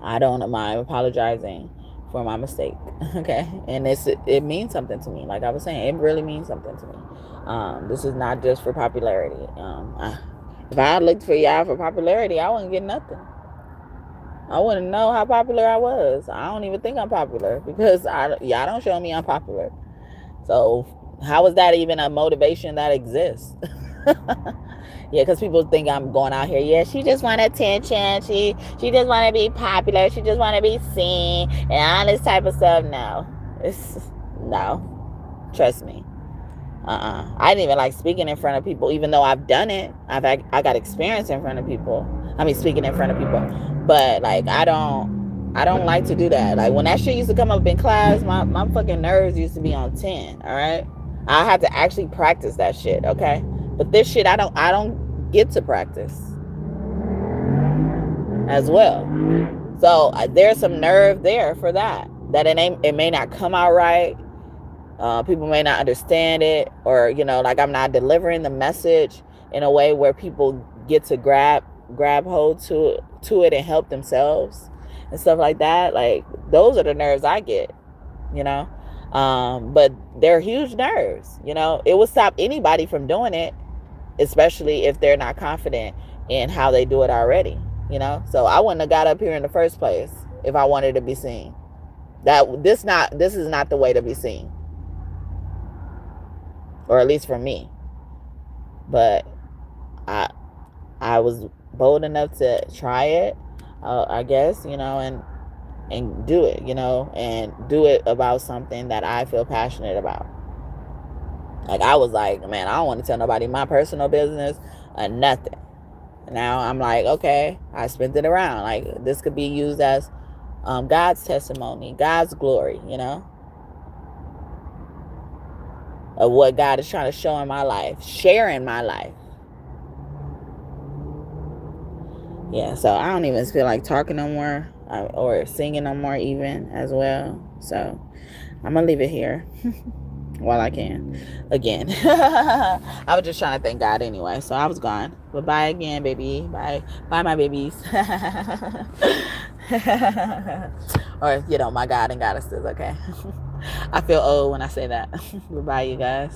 S1: I don't mind apologizing for my mistake, okay? And it means something to me. Like I was saying, it really means something to me. This is not just for popularity. If I looked for y'all for popularity, I wouldn't get nothing. I wouldn't know how popular I was. I don't even think I'm popular because y'all don't show me I'm popular. So how is that even a motivation that exists? Yeah, because people think I'm going out here. Yeah, she just want attention. She just want to be popular. She just want to be seen and all this type of stuff. No, no. Trust me. I didn't even like speaking in front of people, even though I've done it. I got experience in front of people. Speaking in front of people. But like, I don't like to do that. Like when that shit used to come up in class, my fucking nerves used to be on 10. All right, I had to actually practice that shit. Okay. But this shit, I don't get to practice as well. So there's some nerve there for that. That it may not come out right. People may not understand it, or like I'm not delivering the message in a way where people get to grab hold to it and help themselves and stuff like that. Like those are the nerves I get. But they're huge nerves. It would stop anybody from doing it. Especially if they're not confident in how they do it already, So I wouldn't have got up here in the first place if I wanted to be seen. This is not the way to be seen. Or at least for me. But I was bold enough to try it, I guess, and do it, and do it about something that I feel passionate about. Like I was like, man, I don't want to tell nobody my personal business or nothing. Now I'm like, okay, I spent it around. Like this could be used as God's testimony, God's glory, of what God is trying to show in my life, share in my life. Yeah, so I don't even feel like talking no more or singing no more even as well. So I'm going to leave it here while I can. Again, I was just trying to thank God anyway. So I was gone. But bye again, baby. Bye. Bye, my babies. Or, my God and goddesses, okay? I feel old when I say that. Bye, you guys.